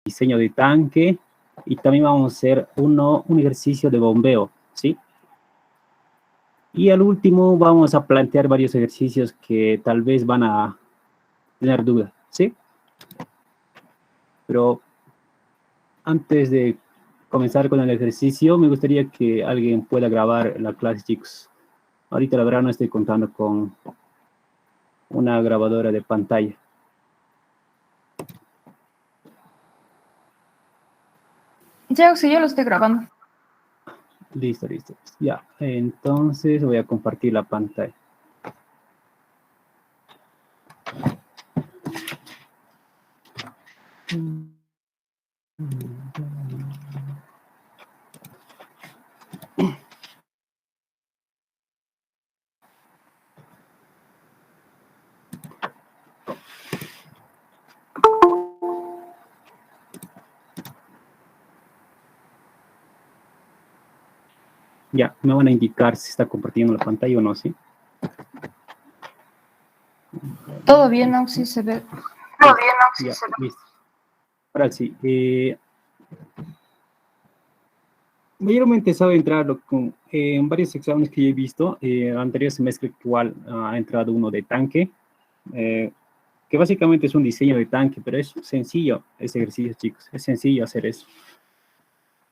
diseño de tanque y también vamos a hacer un ejercicio de bombeo, ¿sí? Y al último vamos a plantear varios ejercicios que tal vez van a tener dudas, ¿sí? Pero antes de comenzar con el ejercicio, me gustaría que alguien pueda grabar la clase, chicos. Ahorita la verdad no estoy contando con una grabadora de pantalla. Ya, sí, yo lo estoy grabando. Listo, listo. Ya, entonces voy a compartir la pantalla. Ya, me van a indicar si está compartiendo la pantalla o no, ¿sí? Todo bien, ¿no? Sí se ve. Todo bien, ¿no? Sí, ya, se ve. Listo. Ahora sí. Mayormente sabe entrar en varios exámenes que he visto. Anterior semestre igual ha entrado uno de tanque, que básicamente es un diseño de tanque, pero es sencillo ese ejercicio, chicos. Es sencillo hacer eso.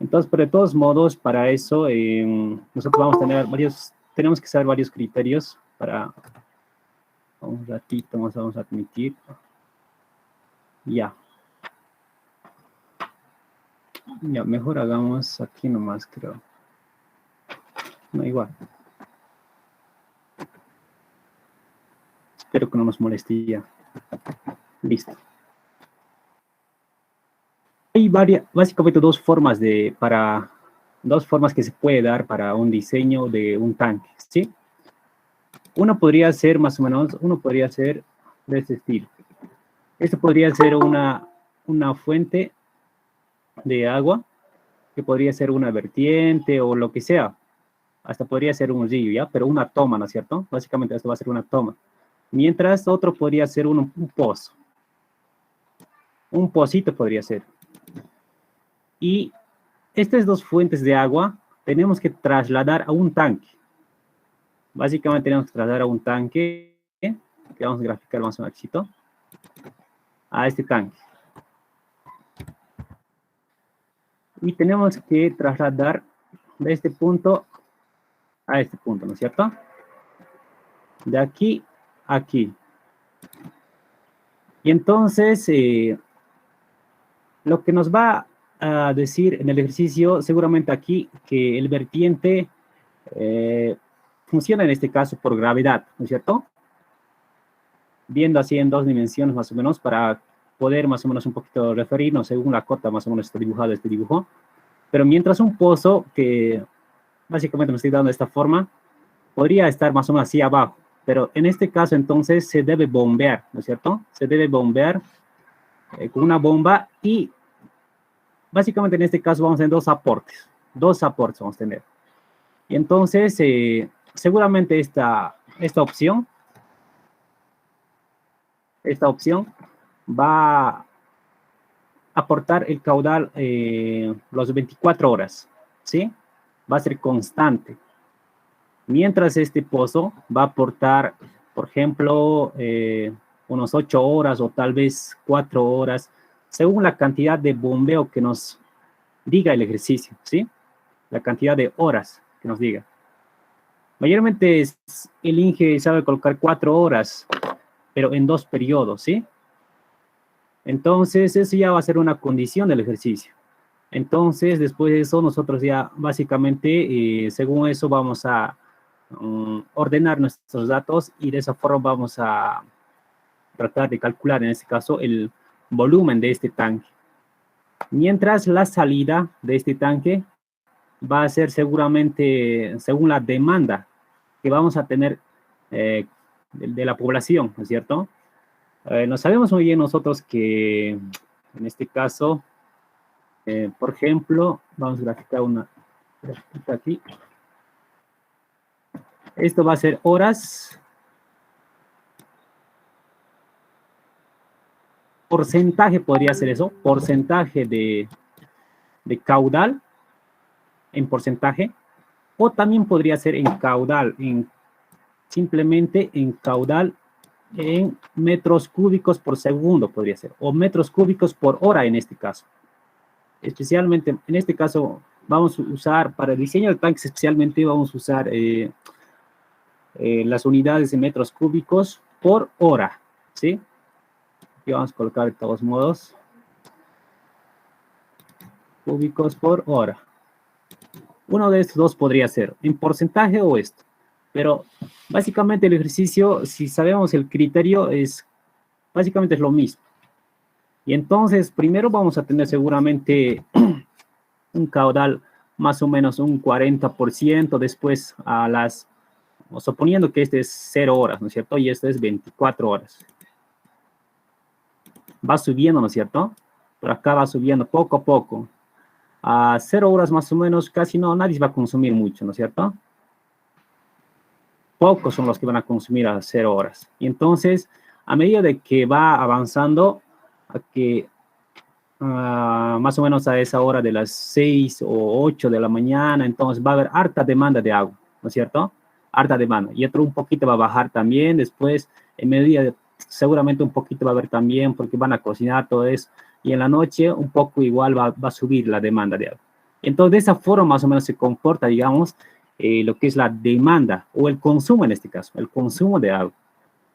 Entonces, pero de todos modos, para eso, nosotros vamos a tener tenemos que saber varios criterios para, un ratito más vamos a admitir. Ya. Ya, mejor hagamos aquí nomás, creo. No, igual. Espero que no nos moleste ya. Listo. Hay básicamente dos formas que se puede dar para un diseño de un tanque, ¿sí? Uno podría ser de este estilo. Esto podría ser una fuente de agua, que podría ser una vertiente o lo que sea. Hasta podría ser un río, ¿ya? Pero una toma, ¿no es cierto? Básicamente esto va a ser una toma. Mientras otro podría ser un pozo. Un pocito podría ser. Y estas dos fuentes de agua tenemos que trasladar a un tanque. Básicamente tenemos que trasladar a un tanque, que vamos a graficar más un éxito, a este tanque. Y tenemos que trasladar de este punto a este punto, ¿no es cierto? De aquí a aquí. Y entonces, lo que nos va a decir en el ejercicio, seguramente aquí, que el vertiente funciona en este caso por gravedad, ¿no es cierto? Viendo así en dos dimensiones más o menos para poder más o menos un poquito referirnos según la cota más o menos está dibujado este dibujo. Pero mientras un pozo, que básicamente me estoy dando de esta forma, podría estar más o menos así abajo. Pero en este caso entonces se debe bombear, ¿no es cierto? Se debe bombear con una bomba y básicamente en este caso vamos a tener dos aportes vamos a tener. Y entonces seguramente esta opción va a aportar el caudal las 24 horas, ¿sí? Va a ser constante. Mientras este pozo va a aportar, por ejemplo, unos 8 horas o tal vez 4 horas, según la cantidad de bombeo que nos diga el ejercicio, ¿sí? La cantidad de horas que nos diga. Mayormente el INGE sabe colocar 4 horas, pero en 2 periodos, ¿sí? Entonces, eso ya va a ser una condición del ejercicio. Entonces, después de eso, nosotros ya básicamente, según eso, vamos a ordenar nuestros datos y de esa forma vamos a tratar de calcular, en este caso, el volumen de este tanque. Mientras la salida de este tanque va a ser seguramente según la demanda que vamos a tener de la población, ¿no es cierto? No sabemos muy bien nosotros que en este caso, por ejemplo, vamos a graficar una gráfica aquí. Esto va a ser horas. porcentaje podría ser eso, porcentaje de caudal en porcentaje, o también podría ser en caudal, simplemente en caudal en metros cúbicos por segundo podría ser, o metros cúbicos por hora en este caso. Especialmente en este caso vamos a usar, para el diseño del tanque especialmente vamos a usar las unidades de metros cúbicos por hora, ¿sí? Aquí vamos a colocar de todos modos cúbicos por hora. Uno de estos dos podría ser en porcentaje o esto, pero básicamente el ejercicio, si sabemos el criterio, básicamente es lo mismo. Y entonces primero vamos a tener seguramente un caudal más o menos un 40%, después suponiendo que este es 0 horas, ¿no es cierto? Y este es 24 horas. Va subiendo, ¿no es cierto? Por acá va subiendo poco a poco. A 0 horas más o menos, casi nadie va a consumir mucho, ¿no es cierto? Pocos son los que van a consumir a 0 horas. Y entonces, a medida de que va avanzando, más o menos a esa hora de las 6 o 8 de la mañana, entonces va a haber harta demanda de agua, ¿no es cierto? Harta demanda. Y otro un poquito va a bajar también, después, en medida, seguramente un poquito va a haber también, porque van a cocinar todo eso. Y en la noche, un poco igual va a subir la demanda de agua. Entonces, de esa forma más o menos se comporta, digamos, lo que es la demanda, o el consumo en este caso, el consumo de agua.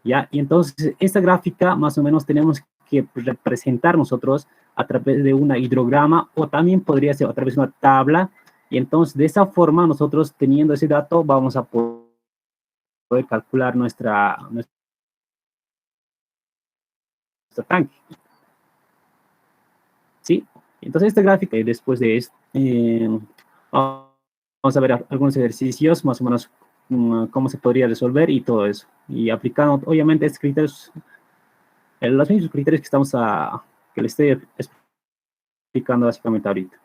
¿Ya? Y entonces, esta gráfica más o menos tenemos que representar nosotros a través de una hidrograma, o también podría ser a través de una tabla, y entonces de esa forma nosotros teniendo ese dato vamos a poder calcular nuestro tanque. ¿Sí? Entonces esta gráfica, después de esto, vamos a ver algunos ejercicios, más o menos cómo se podría resolver y todo eso. Y aplicando, obviamente, estos criterios, los mismos criterios que les estoy explicando básicamente ahorita.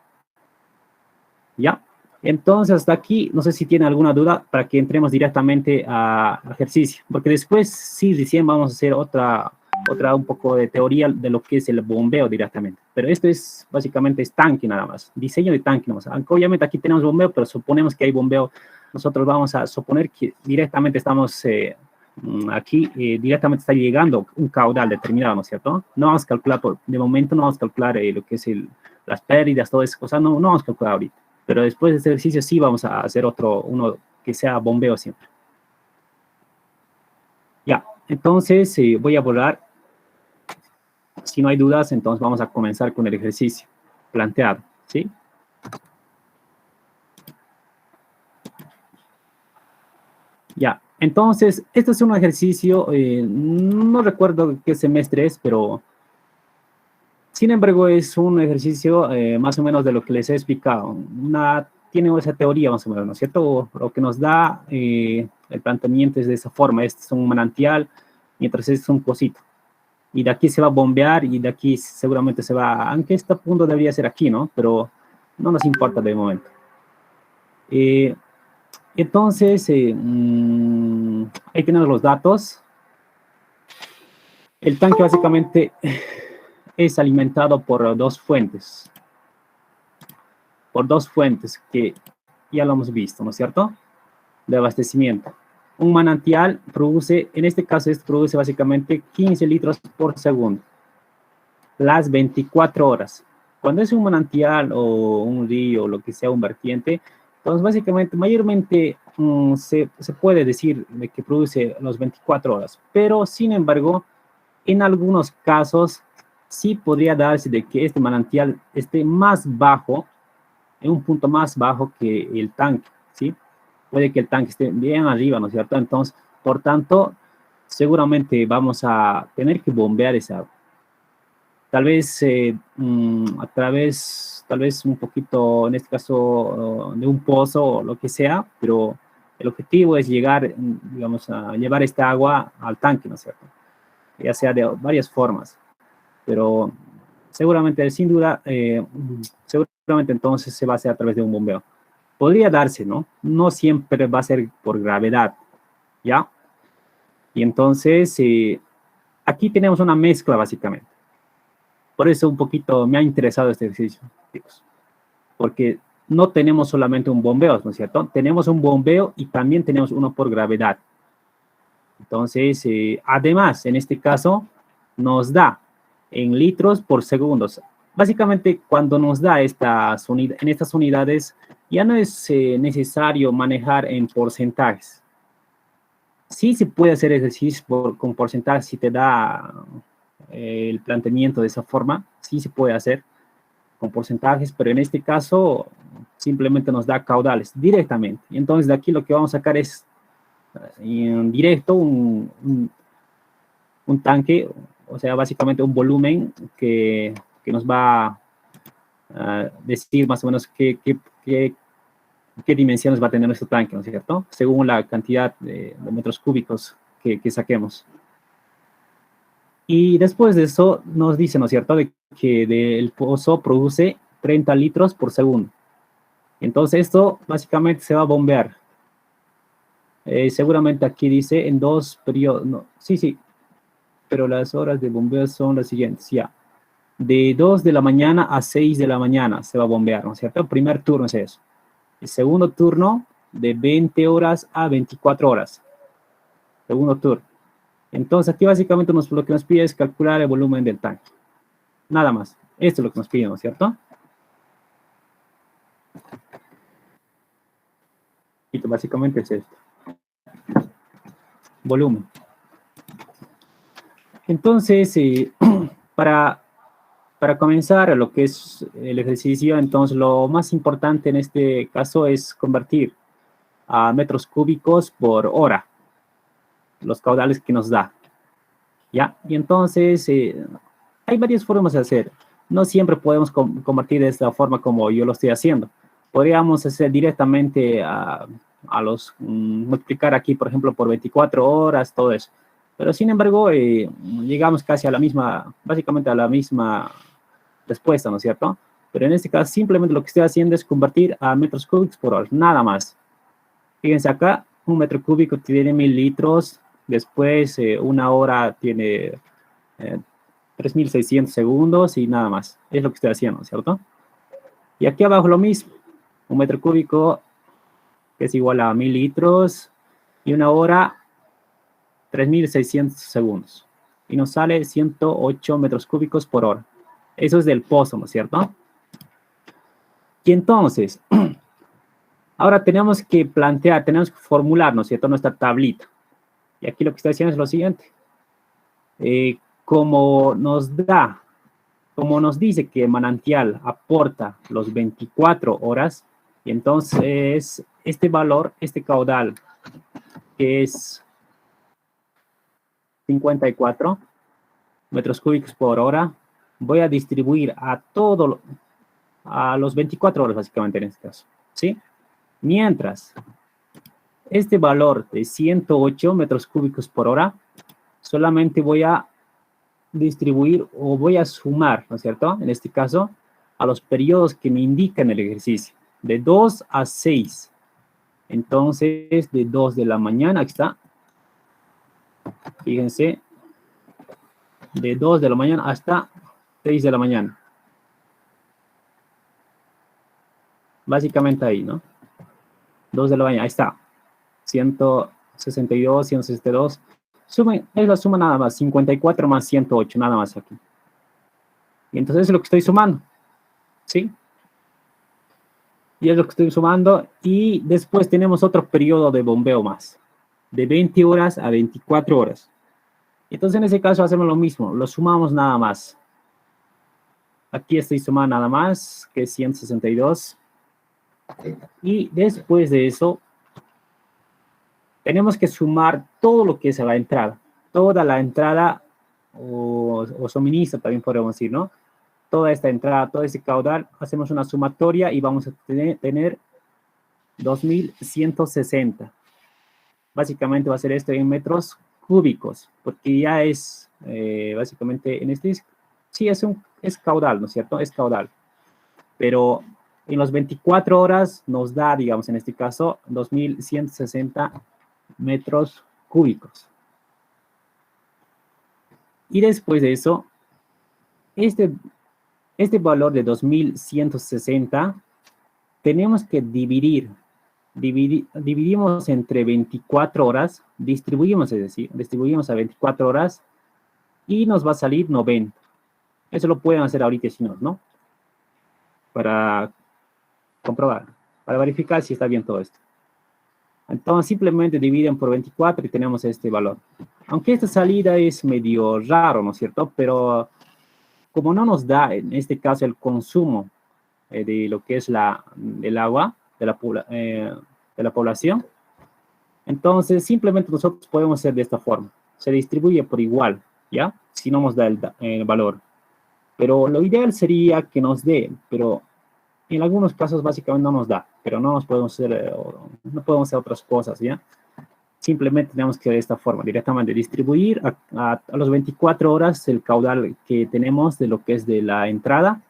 ¿Ya? Entonces, hasta aquí, no sé si tienen alguna duda para que entremos directamente al ejercicio, porque después, sí, recién vamos a hacer otra un poco de teoría de lo que es el bombeo directamente. Pero esto es, básicamente, es tanque nada más, diseño de tanque nada más. Aunque obviamente aquí tenemos bombeo, pero suponemos que hay bombeo. Nosotros vamos a suponer que directamente estamos aquí, directamente está llegando un caudal determinado, ¿no es cierto? No vamos a calcular, de momento no vamos a calcular lo que es las pérdidas, todas esas cosas, no vamos a calcular ahorita. Pero después de este ejercicio sí vamos a hacer uno que sea bombeo siempre. Ya, entonces voy a borrar. Si no hay dudas, entonces vamos a comenzar con el ejercicio planteado, ¿sí? Ya, entonces, este es un ejercicio, no recuerdo qué semestre es, pero sin embargo es un ejercicio más o menos de lo que les he explicado. Tiene esa teoría más o menos, ¿no es cierto? Lo que nos da el planteamiento es de esa forma. Este es un manantial, mientras este es un pocito. Y de aquí se va a bombear y de aquí seguramente se va, aunque este punto debería ser aquí, ¿no? Pero no nos importa de momento. Entonces, ahí tenemos los datos. El tanque básicamente es alimentado por dos fuentes. Por dos fuentes que ya lo hemos visto, ¿no es cierto? De abastecimiento. Un manantial produce, en este caso, produce básicamente 15 litros por segundo. Las 24 horas. Cuando es un manantial o un río o lo que sea, un vertiente, entonces básicamente, mayormente se puede decir de que produce las 24 horas. Pero, sin embargo, en algunos casos sí podría darse de que este manantial esté más bajo, en un punto más bajo que el tanque, ¿sí? Puede que el tanque esté bien arriba, ¿no es cierto? Entonces, por tanto, seguramente vamos a tener que bombear esa agua. Tal vez a través, tal vez un poquito, en este caso, de un pozo o lo que sea, pero el objetivo es llegar, digamos, a llevar esta agua al tanque, ¿no es cierto? Ya sea de varias formas, pero seguramente, sin duda, seguramente entonces se va a hacer a través de un bombeo. Podría darse, ¿no? No siempre va a ser por gravedad, ¿ya? Y entonces, aquí tenemos una mezcla, básicamente. Por eso un poquito me ha interesado este ejercicio, chicos, porque no tenemos solamente un bombeo, ¿no es cierto? Tenemos un bombeo y también tenemos uno por gravedad. Entonces, además, en este caso, nos da en litros por segundos. Básicamente, cuando nos da en estas unidades, ya no es necesario manejar en porcentajes. Sí se puede hacer ejercicio con porcentajes si te da el planteamiento de esa forma, sí se puede hacer con porcentajes, pero en este caso simplemente nos da caudales directamente. Y entonces de aquí lo que vamos a sacar es en directo un tanque, o sea, básicamente un volumen que nos va a decir más o menos qué dimensiones va a tener nuestro tanque, ¿no es cierto? Según la cantidad de metros cúbicos que saquemos. Y después de eso nos dice, ¿no es cierto?, de que el pozo produce 30 litros por segundo. Entonces esto básicamente se va a bombear. Seguramente aquí dice en 2 periodos, no, sí, pero las horas de bombeo son las siguientes, ya. De 2 de la mañana a 6 de la mañana se va a bombear, ¿no es cierto? El primer turno es eso. El segundo turno, de 20 horas a 24 horas. Segundo turno. Entonces aquí básicamente lo que nos pide es calcular el volumen del tanque. Nada más. Esto es lo que nos pide, ¿no es cierto? Y básicamente es esto. Volumen. Entonces, para comenzar lo que es el ejercicio, entonces lo más importante en este caso es convertir a metros cúbicos por hora los caudales que nos da. ¿Ya? Y entonces hay varias formas de hacer. No siempre podemos convertir de esta forma como yo lo estoy haciendo. Podríamos hacer directamente multiplicar aquí, por ejemplo, por 24 horas, todo eso. Pero sin embargo, llegamos casi a la misma, básicamente a la misma respuesta, ¿no es cierto? Pero en este caso, simplemente lo que estoy haciendo es convertir a metros cúbicos por hora, nada más. Fíjense acá, un metro cúbico tiene 1000 litros, después una hora tiene 3600 segundos y nada más. Es lo que estoy haciendo, ¿cierto? Y aquí abajo lo mismo, un metro cúbico que es igual a 1000 litros y una hora 3600 segundos. Y nos sale 108 metros cúbicos por hora. Eso es del pozo, ¿no es cierto? Y entonces, ahora tenemos que plantear, tenemos que formular, ¿no es cierto?, nuestra tablita. Y aquí lo que estoy haciendo es lo siguiente. Como nos dice que manantial aporta los 24 horas, y entonces este valor, este caudal, que es 54 metros cúbicos por hora, voy a distribuir a los 24 horas, básicamente, en este caso, ¿sí? Mientras, este valor de 108 metros cúbicos por hora, solamente voy a distribuir o voy a sumar, ¿no es cierto? En este caso, a los periodos que me indican el ejercicio, de 2 a 6. Entonces, de 2 de la mañana, aquí está. Fíjense, de 2 de la mañana hasta 6 de la mañana. Básicamente ahí, ¿no? 2 de la mañana, ahí está. 162, 162. Sumen, es la suma nada más, 54 más 108, nada más aquí. Y entonces es lo que estoy sumando, ¿sí? Y es lo que estoy sumando. Y después tenemos otro periodo de bombeo más, de 20 horas a 24 horas. Entonces en ese caso hacemos lo mismo, lo sumamos nada más. Aquí estoy sumando nada más, que es 162. Y después de eso, tenemos que sumar todo lo que es la entrada. Toda la entrada o suministro, también podemos decir, ¿no? Toda esta entrada, todo ese caudal, hacemos una sumatoria y vamos a tener 2160. Básicamente va a ser esto en metros cúbicos, porque ya es, básicamente, en este, sí es caudal, ¿no es cierto? Es caudal. Pero en las 24 horas nos da, digamos, en este caso, 2160 metros cúbicos. Y después de eso, este valor de 2160 tenemos que dividimos entre 24 horas, distribuimos, es decir, distribuimos a 24 horas y nos va a salir 90. Eso lo pueden hacer ahorita si no, para comprobar, para verificar si está bien todo esto. Entonces simplemente dividen por 24 y tenemos este valor. Aunque esta salida es medio raro, ¿no es cierto? Pero como no nos da en este caso el consumo de lo que es el agua de la población, entonces simplemente nosotros podemos hacer de esta forma. Se distribuye por igual, ¿ya? Si no nos da el valor. Pero lo ideal sería que nos dé, pero en algunos casos básicamente no nos da, pero no podemos hacer otras cosas, ¿ya? Simplemente tenemos que de esta forma, directamente distribuir a las 24 horas el caudal que tenemos de lo que es de la entrada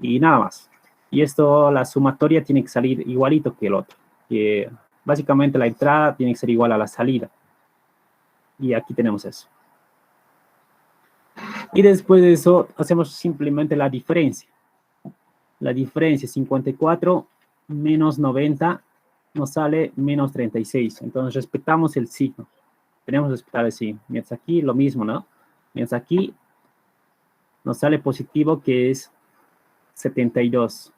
y nada más. Y esto, la sumatoria tiene que salir igualito que el otro. Que básicamente la entrada tiene que ser igual a la salida. Y aquí tenemos eso. Y después de eso, hacemos simplemente la diferencia. La diferencia, 54 menos 90, nos sale menos 36. Entonces, respetamos el signo. Tenemos que respetar el signo. Mientras aquí, lo mismo, ¿no? Mientras aquí, nos sale positivo, que es 72.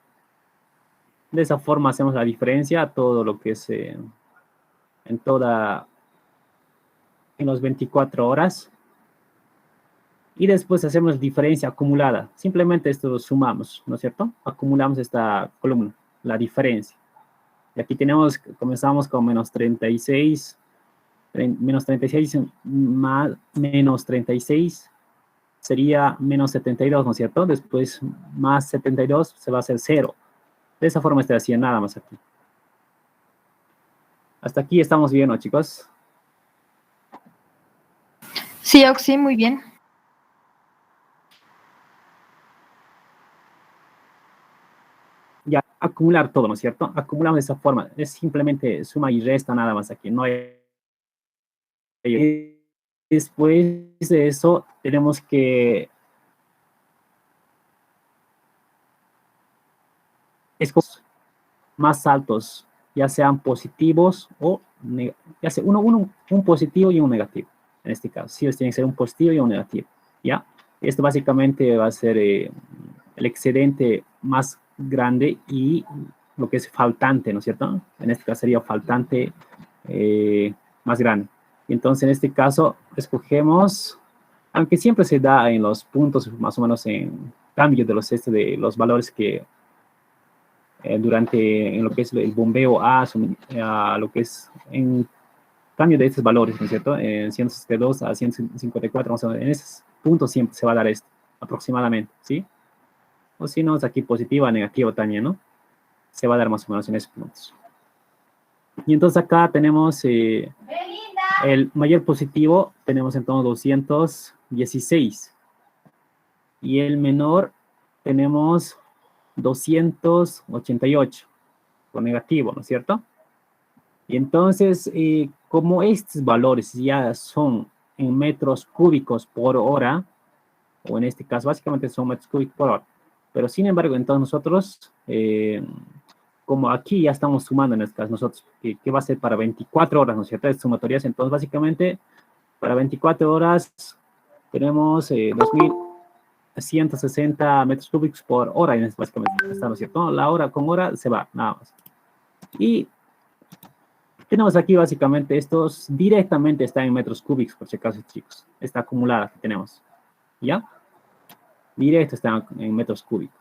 De esa forma hacemos la diferencia a todo lo que es en las 24 horas. Y después hacemos diferencia acumulada. Simplemente esto lo sumamos, ¿no es cierto? Acumulamos esta columna, la diferencia. Y aquí comenzamos con menos 36, menos 36 más menos 36 sería menos 72, ¿no es cierto? Después más 72 se va a hacer 0. De esa forma estoy haciendo nada más aquí. Hasta aquí estamos bien, ¿no, chicos? Sí, Oxy, muy bien. Ya, acumular todo, ¿no es cierto? Acumulamos de esa forma. Es simplemente suma y resta nada más aquí. No hay... Después de eso, tenemos que escoger más altos, ya sean positivos o ya sea un positivo y un negativo. En este caso, sí, tiene que ser un positivo y un negativo. ¿Ya? Esto básicamente va a ser el excedente más grande y lo que es faltante, ¿no es cierto? En este caso sería faltante más grande. Y entonces, en este caso, escogemos, aunque siempre se da en los puntos, más o menos en cambio de los valores que en lo que es el bombeo a lo que es en cambio de estos valores, ¿no es cierto? En 162 a 154, vamos a ver, en esos puntos siempre se va a dar esto, aproximadamente, ¿sí? O si no, es aquí positiva, negativa también, ¿no? Se va a dar más o menos en esos puntos. Y entonces acá tenemos el mayor positivo, tenemos entonces 216. Y el menor tenemos 288, con negativo, ¿no es cierto? Y entonces, como estos valores ya son en metros cúbicos por hora, o en este caso básicamente son metros cúbicos por hora, pero sin embargo, entonces nosotros, como aquí ya estamos sumando en este caso nosotros, que va a ser para 24 horas, ¿no es cierto? Estas sumatorias, entonces básicamente para 24 horas tenemos 2160 metros cúbicos por hora, en este básicamente está, ¿no es cierto? La hora con hora se va, nada más. Y tenemos aquí básicamente estos directamente están en metros cúbicos, por si acaso, chicos. Está acumulada que tenemos. ¿Ya? Directo están en metros cúbicos.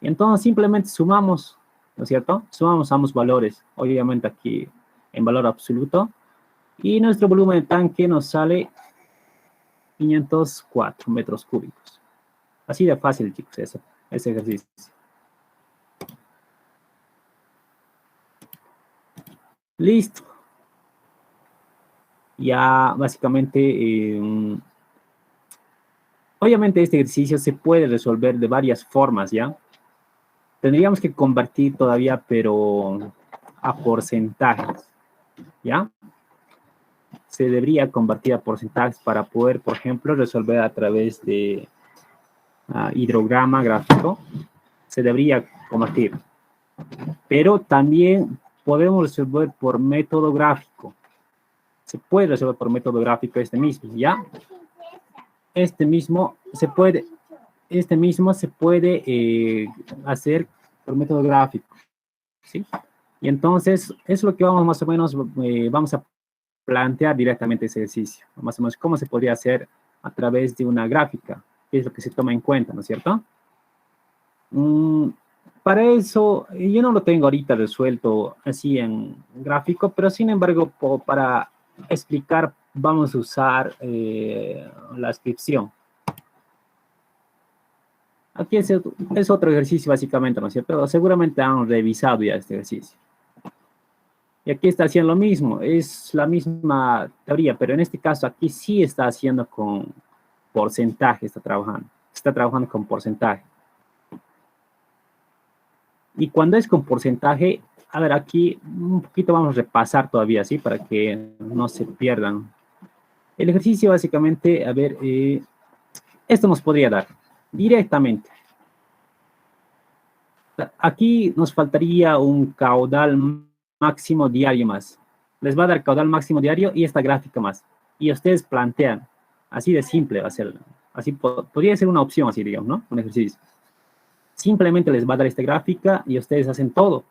Y entonces simplemente sumamos, ¿no es cierto? Sumamos ambos valores, obviamente aquí en valor absoluto. Y nuestro volumen de tanque nos sale 504 metros cúbicos. Así de fácil, chicos, ese ejercicio. Listo. Ya básicamente, obviamente este ejercicio se puede resolver de varias formas, ¿ya? Tendríamos que convertir todavía, pero a porcentajes, ¿ya? Se debería convertir a porcentajes para poder, por ejemplo, resolver a través de hidrograma gráfico, se debería convertir. Pero también podemos resolver por método gráfico. Se puede resolver por método gráfico este mismo, ¿ya? Este mismo se puede hacer por método gráfico, ¿sí? Y entonces, es lo que vamos más o menos, vamos a plantear directamente ese ejercicio. Más o menos, cómo se podría hacer a través de una gráfica, que es lo que se toma en cuenta, ¿no es cierto? Para eso, yo no lo tengo ahorita resuelto así en gráfico, pero sin embargo, para explicar, vamos a usar la descripción. Aquí es otro ejercicio básicamente, ¿no es cierto? Seguramente han revisado ya este ejercicio. Y aquí está haciendo lo mismo, es la misma teoría, pero en este caso aquí sí está haciendo con porcentaje, está trabajando con porcentaje. Y cuando es con porcentaje, a ver, aquí un poquito vamos a repasar todavía, ¿sí? Para que no se pierdan. El ejercicio básicamente, a ver, esto nos podría dar directamente. Aquí nos faltaría un caudal máximo diario más. Les va a dar caudal máximo diario y esta gráfica más. Y ustedes plantean, así de simple va a ser. Así podría ser una opción, así digamos, ¿no? Un ejercicio. Simplemente les va a dar esta gráfica y ustedes hacen todo.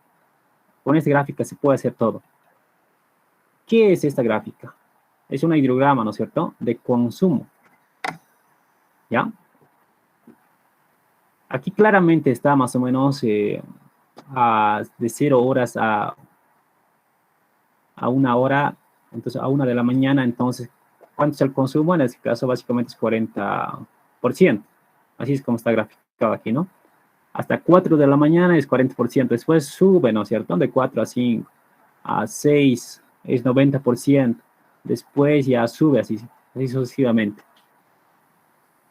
Con esta gráfica se puede hacer todo. ¿Qué es esta gráfica? Es un hidrograma, ¿no es cierto? De consumo. ¿Ya? Aquí claramente está más o menos de 0 horas a 1 hora, entonces a 1 de la mañana, entonces, ¿cuánto es el consumo? En este caso, básicamente es 40%. Así es como está graficado aquí, ¿no? Hasta 4 de la mañana es 40%. Después sube, ¿no es cierto? De 4 a 5, a 6 es 90%. Después ya sube así sucesivamente.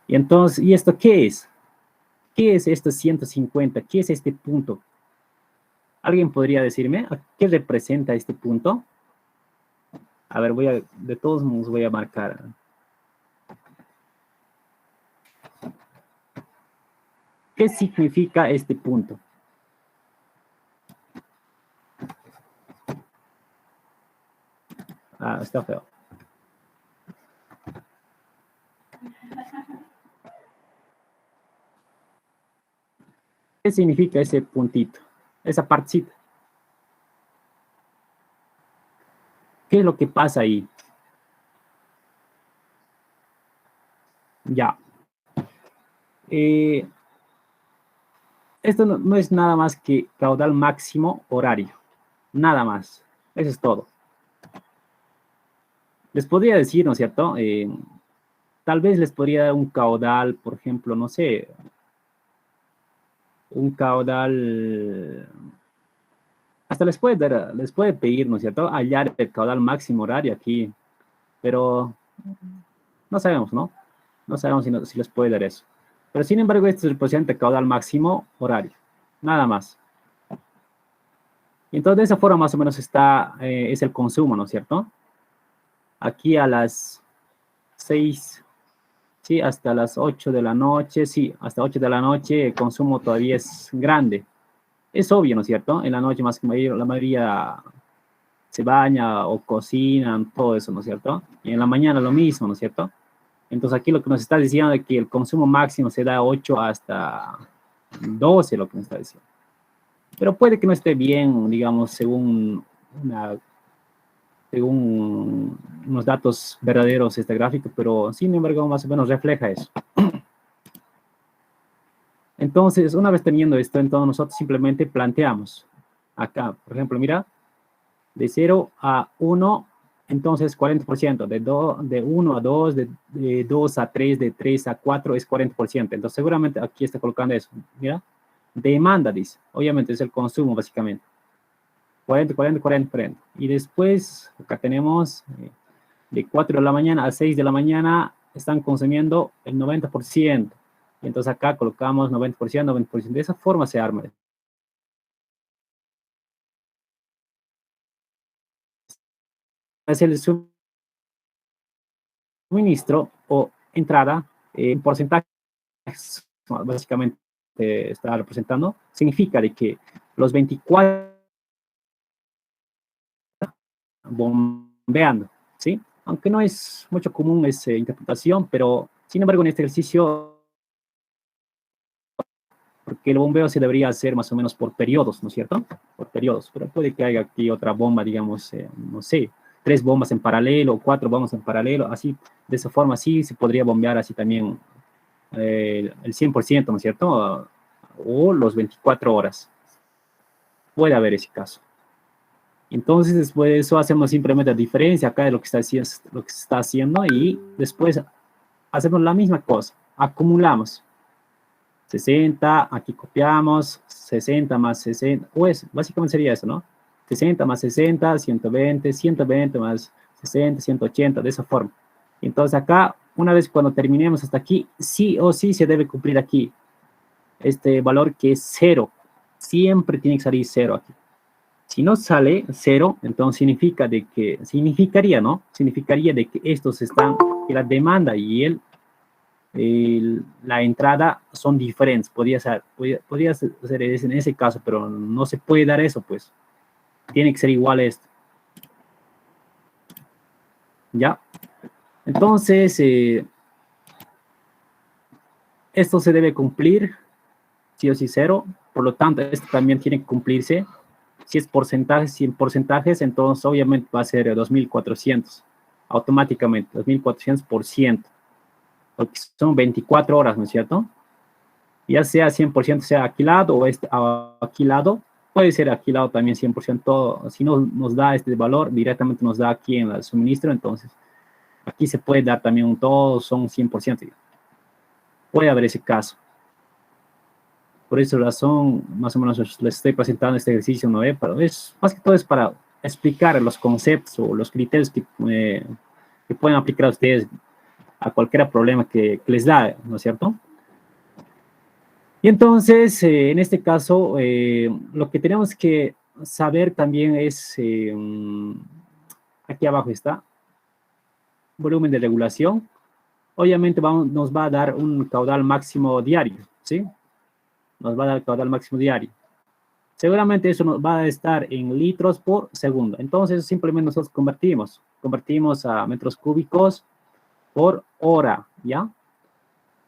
Y entonces, ¿y esto qué es? ¿Qué es esto 150? ¿Qué es este punto? ¿Alguien podría decirme qué representa este punto? A ver, de todos modos voy a marcar. ¿Qué significa este punto? Está feo. ¿Qué significa ese puntito? Esa partecita. ¿Qué es lo que pasa ahí? Ya. Esto no es nada más que caudal máximo horario. Nada más. Eso es todo. Les podría decir, ¿no es cierto? Tal vez les podría dar un caudal, por ejemplo, no sé, un caudal, hasta les puede pedir, ¿no es cierto? Hallar el caudal máximo horario aquí, pero no sabemos, ¿no? No sabemos si les puede dar eso. Pero sin embargo, este es el porcentaje caudal máximo horario, nada más. Y entonces de esa forma más o menos es el consumo, ¿no es cierto? Aquí a las 6, sí, hasta las 8 de la noche, sí, hasta 8 de la noche el consumo todavía es grande. Es obvio, ¿no es cierto? En la noche más que la mayoría se baña o cocinan, todo eso, ¿no es cierto? Y en la mañana lo mismo, ¿no es cierto? Entonces aquí lo que nos está diciendo es que el consumo máximo se da 8 hasta 12, lo que nos está diciendo. Pero puede que no esté bien, digamos, según unos datos verdaderos este gráfico, pero sin embargo más o menos refleja eso. Entonces, una vez teniendo esto, entonces nosotros simplemente planteamos acá, por ejemplo, mira, de 0 a 1, entonces 40%, de 1 a 2, de 2 a 3, de 3 a 4 es 40%. Entonces, seguramente aquí está colocando eso, mira, demanda, dice, obviamente es el consumo básicamente. 40, 40, 40, 40. Y después, acá tenemos de 4 de la mañana a 6 de la mañana, están consumiendo el 90%. Y entonces acá colocamos 90%, 90%. De esa forma se arma. Es el suministro o entrada en porcentajes básicamente está representando, significa de que los 24 bombeando, ¿sí? Aunque no es mucho común esa interpretación, pero sin embargo en este ejercicio, porque el bombeo se debería hacer más o menos por periodos, ¿no es cierto? Por periodos, pero puede que haya aquí otra bomba, digamos, no sé, 3 bombas en paralelo, 4 bombas en paralelo, así, de esa forma sí se podría bombear así también el 100%, ¿no es cierto? O los 24 horas. Puede haber ese caso. Entonces, después de eso, hacemos simplemente la diferencia acá de lo que lo que se está haciendo y después hacemos la misma cosa. Acumulamos 60, aquí copiamos 60 más 60, pues básicamente sería eso, ¿no? 60 más 60, 120, 120 más 60, 180, de esa forma. Entonces acá, una vez cuando terminemos hasta aquí, sí o sí se debe cumplir aquí este valor que es 0. Siempre tiene que salir 0 aquí. Si no sale 0, entonces significaría, ¿no? Significaría de que estos están, que la demanda y la entrada son diferentes. Podría ser en ese caso, pero no se puede dar eso, pues. Tiene que ser igual a esto. ¿Ya? Entonces, esto se debe cumplir, sí o sí 0. Por lo tanto, esto también tiene que cumplirse. Si es porcentajes, si en porcentajes, entonces obviamente va a ser 2400, automáticamente, 2400%, porque son 24 horas, ¿no es cierto? Ya sea 100% sea aquilado o aquilado, puede ser aquilado también 100%, si no nos da este valor, directamente nos da aquí en el suministro, entonces aquí se puede dar también un todo, son 100%. Puede haber ese caso. Por esa razón, más o menos les estoy presentando este ejercicio, ¿no? Pero más que todo es para explicar los conceptos o los criterios que pueden aplicar a ustedes a cualquier problema que les da, ¿no es cierto? Y entonces, en este caso, lo que tenemos que saber también es, aquí abajo está, volumen de regulación. Obviamente nos va a dar un caudal máximo diario, ¿sí? Nos va a dar el caudal máximo diario. Seguramente eso nos va a estar en litros por segundo. Entonces, simplemente nosotros convertimos a metros cúbicos por hora, ¿ya?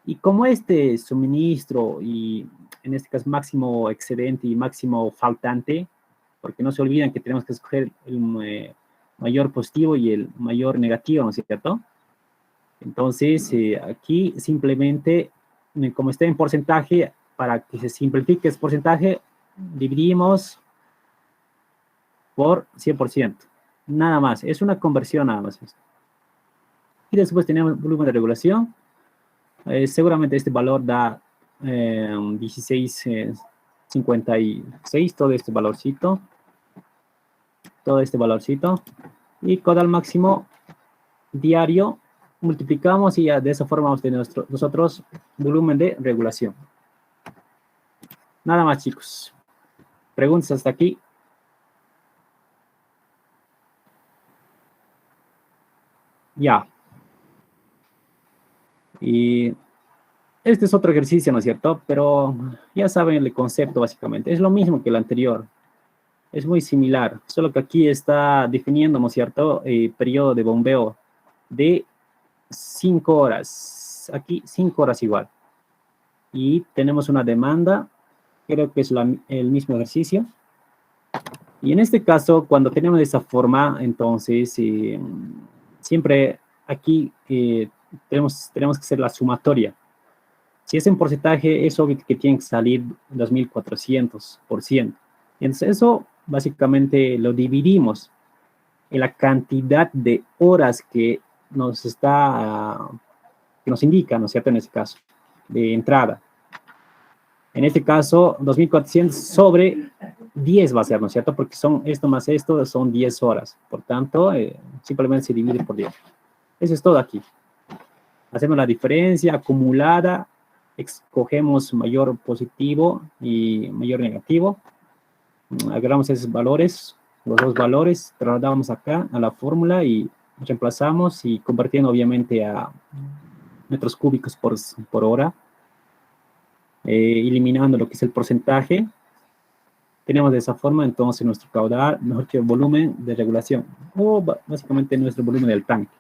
Y como este suministro y en este caso máximo excedente y máximo faltante, porque no se olviden que tenemos que escoger el mayor positivo y el mayor negativo, ¿no es cierto? Entonces, aquí simplemente, como está en porcentaje, para que se simplifique ese porcentaje, dividimos por 100%. Nada más, es una conversión nada más. Y después tenemos volumen de regulación. Seguramente este valor da 16,56, todo este valorcito. Todo este valorcito. Y caudal máximo diario, multiplicamos y ya de esa forma vamos a tener nosotros volumen de regulación. Nada más, chicos. ¿Preguntas hasta aquí? Ya. Y este es otro ejercicio, ¿no es cierto? Pero ya saben el concepto básicamente. Es lo mismo que el anterior. Es muy similar. Solo que aquí está definiendo, ¿no es cierto? Periodo de bombeo de 5 horas. Aquí 5 horas igual. Y tenemos una demanda. Creo que es el mismo ejercicio. Y en este caso, cuando tenemos de esa forma, entonces siempre aquí tenemos que hacer la sumatoria. Si es en porcentaje, es obvio que tiene que salir 2400%. Entonces, eso básicamente lo dividimos en la cantidad de horas que nos indica, ¿no es cierto? En este caso, de entrada. En este caso, 2400 sobre 10 va a ser, ¿no es cierto? Porque son esto más esto, son 10 horas. Por tanto, simplemente se divide por 10. Eso es todo aquí. Hacemos la diferencia acumulada, escogemos mayor positivo y mayor negativo. Agarramos esos valores, los dos valores, trasladamos acá a la fórmula y reemplazamos y convirtiendo obviamente a metros cúbicos por hora. eliminando lo que es el porcentaje, tenemos de esa forma entonces nuestro caudal, nuestro volumen de regulación, o básicamente nuestro volumen del tanque.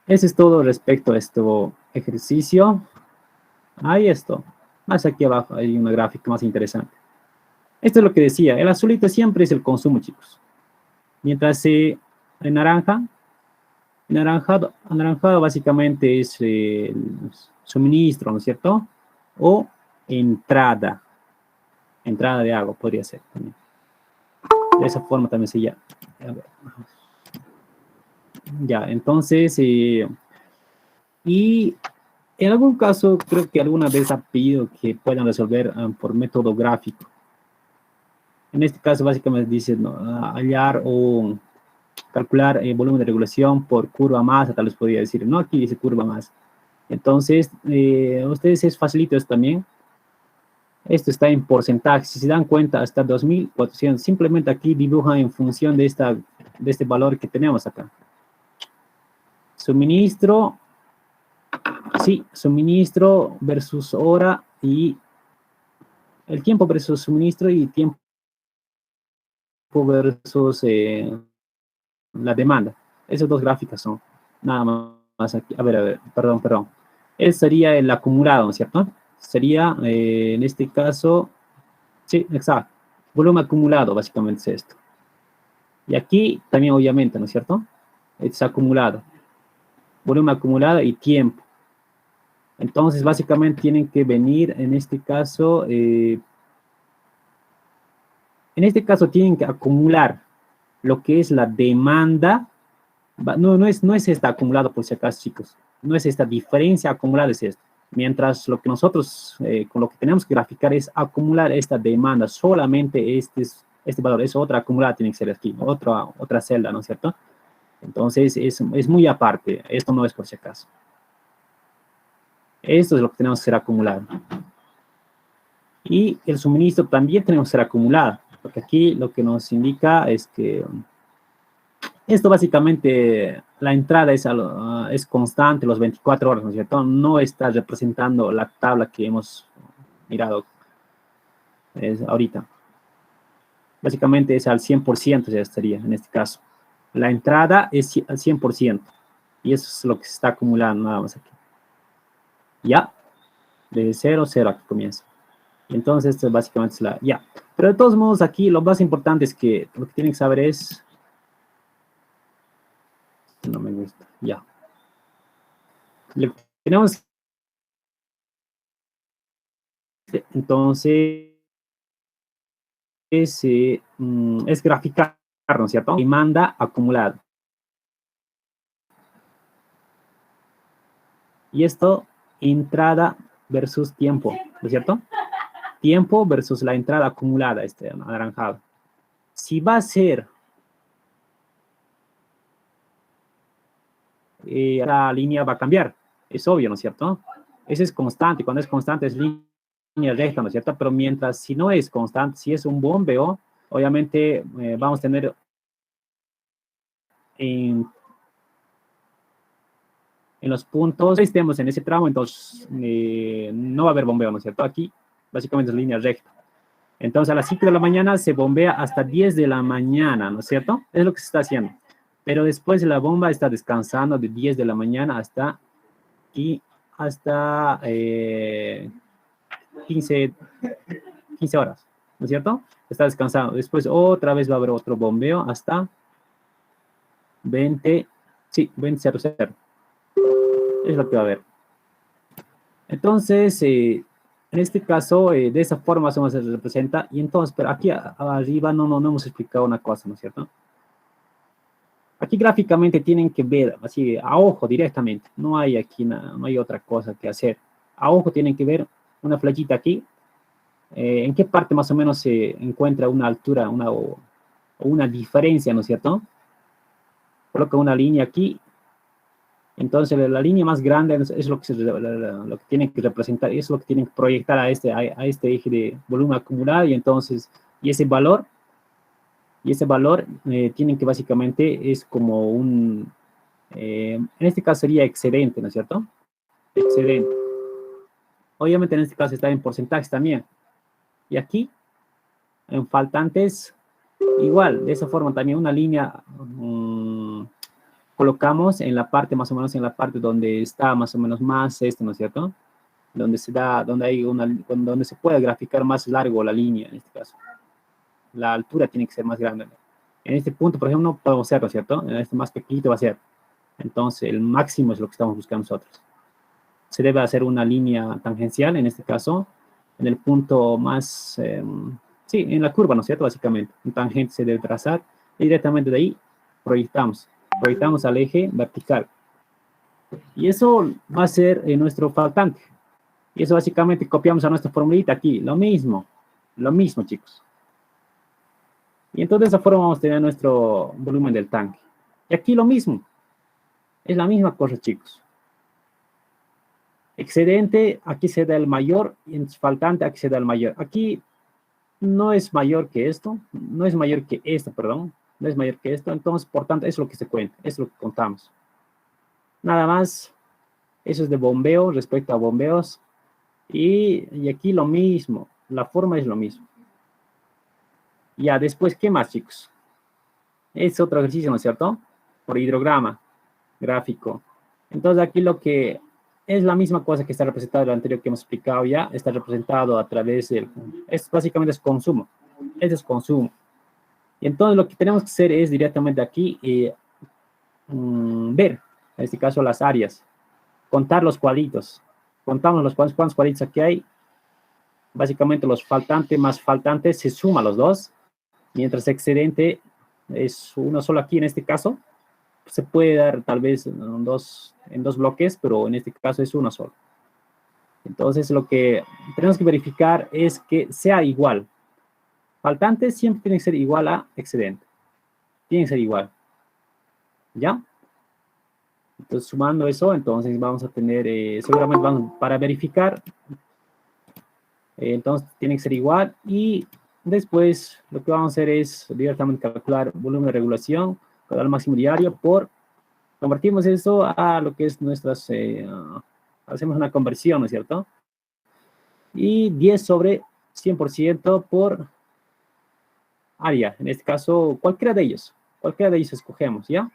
Eso es todo respecto a este ejercicio. Ahí esto. Más aquí abajo hay una gráfica más interesante. Esto es lo que decía. El azulito siempre es el consumo, chicos. Mientras en anaranjado básicamente es el suministro, ¿no es cierto? O entrada. Entrada de agua podría ser también. De esa forma también se llama. Ya, entonces, y en algún caso, creo que alguna vez ha pedido que puedan resolver por método gráfico. En este caso, básicamente dice ¿no? hallar o calcular el volumen de regulación por curva masa, tal vez podría decir, no, aquí dice curva masa. Entonces, ustedes es facilito esto también. Esto está en porcentaje. Si se dan cuenta, hasta 2400. Simplemente aquí dibuja en función de este valor que tenemos acá. Suministro, sí, suministro versus hora y el tiempo versus suministro y tiempo versus la demanda. Esas dos gráficas son nada más aquí. A ver, perdón. Ese sería el acumulado, ¿no es cierto? Sería, en este caso, sí, exacto. Volumen acumulado, básicamente es esto. Y aquí también, obviamente, ¿no es cierto? Es acumulado. Volumen acumulado y tiempo. Entonces, básicamente tienen que venir, en este caso tienen que acumular lo que es la demanda. No es esta acumulado por si acaso, chicos. No es esta diferencia acumulada, es esto. Mientras lo que nosotros, con lo que tenemos que graficar es acumular esta demanda. Solamente este valor, es otra acumulada, tiene que ser aquí, otra celda, ¿no es cierto? Entonces, es muy aparte. Esto no es por si acaso. Esto es lo que tenemos que ser acumulado. Y el suministro también tenemos que ser acumulado, porque aquí lo que nos indica es que esto básicamente, la entrada es constante los 24 horas, ¿no es cierto? No está representando la tabla que hemos mirado ahorita. Básicamente es al 100% ya estaría en este caso. La entrada es al 100%. Y eso es lo que se está acumulando nada más aquí. Ya, de 0, 0 aquí comienza. Entonces, esto básicamente es la... Ya. Pero de todos modos, aquí lo más importante es que lo que tienen que saber es... No me gusta. Ya. Tenemos... Entonces, es graficar, ¿no es cierto? Demanda acumulada. Y esto, entrada versus tiempo, ¿no es cierto? Tiempo versus la entrada acumulada, este anaranjado. Si va a ser la línea va a cambiar, es obvio, ¿no es cierto? Ese es constante, cuando es constante es línea recta, ¿no es cierto? Pero mientras, si no es constante, si es un bombeo, obviamente vamos a tener en los puntos, estemos en ese tramo, entonces no va a haber bombeo, ¿no es cierto? Aquí básicamente es línea recta. Entonces a las 5 de la mañana se bombea hasta 10 de la mañana, ¿no es cierto? Es lo que se está haciendo. Pero después la bomba está descansando de 10 de la mañana hasta 15 horas, ¿no es cierto? Está descansando. Después otra vez va a haber otro bombeo hasta 20, sí, 20:00. Es lo que va a haber. Entonces, en este caso, de esa forma se representa. Y entonces, pero aquí arriba no hemos explicado una cosa, ¿no es cierto? Aquí gráficamente tienen que ver, así, a ojo directamente. No hay aquí nada, no hay otra cosa que hacer. A ojo tienen que ver una flechita aquí. ¿En qué parte más o menos se encuentra una altura o una diferencia, ¿no es cierto? Coloca una línea aquí. Entonces, la línea más grande es lo que tienen que representar, es lo que tienen que proyectar a este eje de volumen acumulado. Y entonces, ese valor tienen que básicamente es como en este caso sería excedente, ¿no es cierto? Excedente. Obviamente en este caso está en porcentajes también. Y aquí, en faltantes, igual, de esa forma también una línea colocamos en la parte, más o menos en la parte donde está más o menos más esto, ¿no es cierto? Donde se da, donde hay donde se puede graficar más largo la línea, en este caso. La altura tiene que ser más grande. En este punto, por ejemplo, no podemos hacerlo, ¿no es cierto? En este más pequeñito va a ser. Entonces, el máximo es lo que estamos buscando nosotros. Se debe hacer una línea tangencial, en este caso, en el punto más, sí, en la curva, ¿no es cierto? Básicamente, un tangente se debe trazar y directamente de ahí proyectamos al eje vertical. Y eso va a ser nuestro faltante. Y eso básicamente copiamos a nuestra formulita aquí, lo mismo, chicos. Y entonces de esa forma vamos a tener nuestro volumen del tanque. Y aquí lo mismo, es la misma cosa, chicos. Excedente, aquí se da el mayor, y en faltante aquí se da el mayor. Aquí no es mayor que esto, no es mayor que esto, perdón, no es mayor que esto, entonces, por tanto, eso es lo que se cuenta, eso es lo que contamos. Nada más, eso es de bombeo, respecto a bombeos, y aquí lo mismo, la forma es lo mismo. Ya, después, ¿qué más, chicos? Es otro ejercicio, ¿no es cierto? Por hidrograma, gráfico. Entonces, aquí lo que es la misma cosa que está representado en lo anterior que hemos explicado ya, está representado a través del, esto básicamente es consumo, este es consumo. Y entonces lo que tenemos que hacer es directamente aquí ver, en este caso las áreas, contar los cuadritos, contamos los cuántos cuadritos aquí hay, básicamente los faltantes más faltantes se suman los dos, mientras excedente es uno solo aquí en este caso, se puede dar tal vez en dos bloques, pero en este caso es uno solo. Entonces, lo que tenemos que verificar es que sea igual. Faltante siempre tiene que ser igual a excedente. Tiene que ser igual. ¿Ya? Entonces, sumando eso, entonces vamos a tener, seguramente vamos, para verificar, entonces tiene que ser igual. Y después, lo que vamos a hacer es directamente calcular volumen de regulación, caudal máximo diario por, convertimos eso a lo que es nuestras, hacemos una conversión, ¿no es cierto? Y 10 sobre 100% por área, en este caso, cualquiera de ellos escogemos, ¿ya?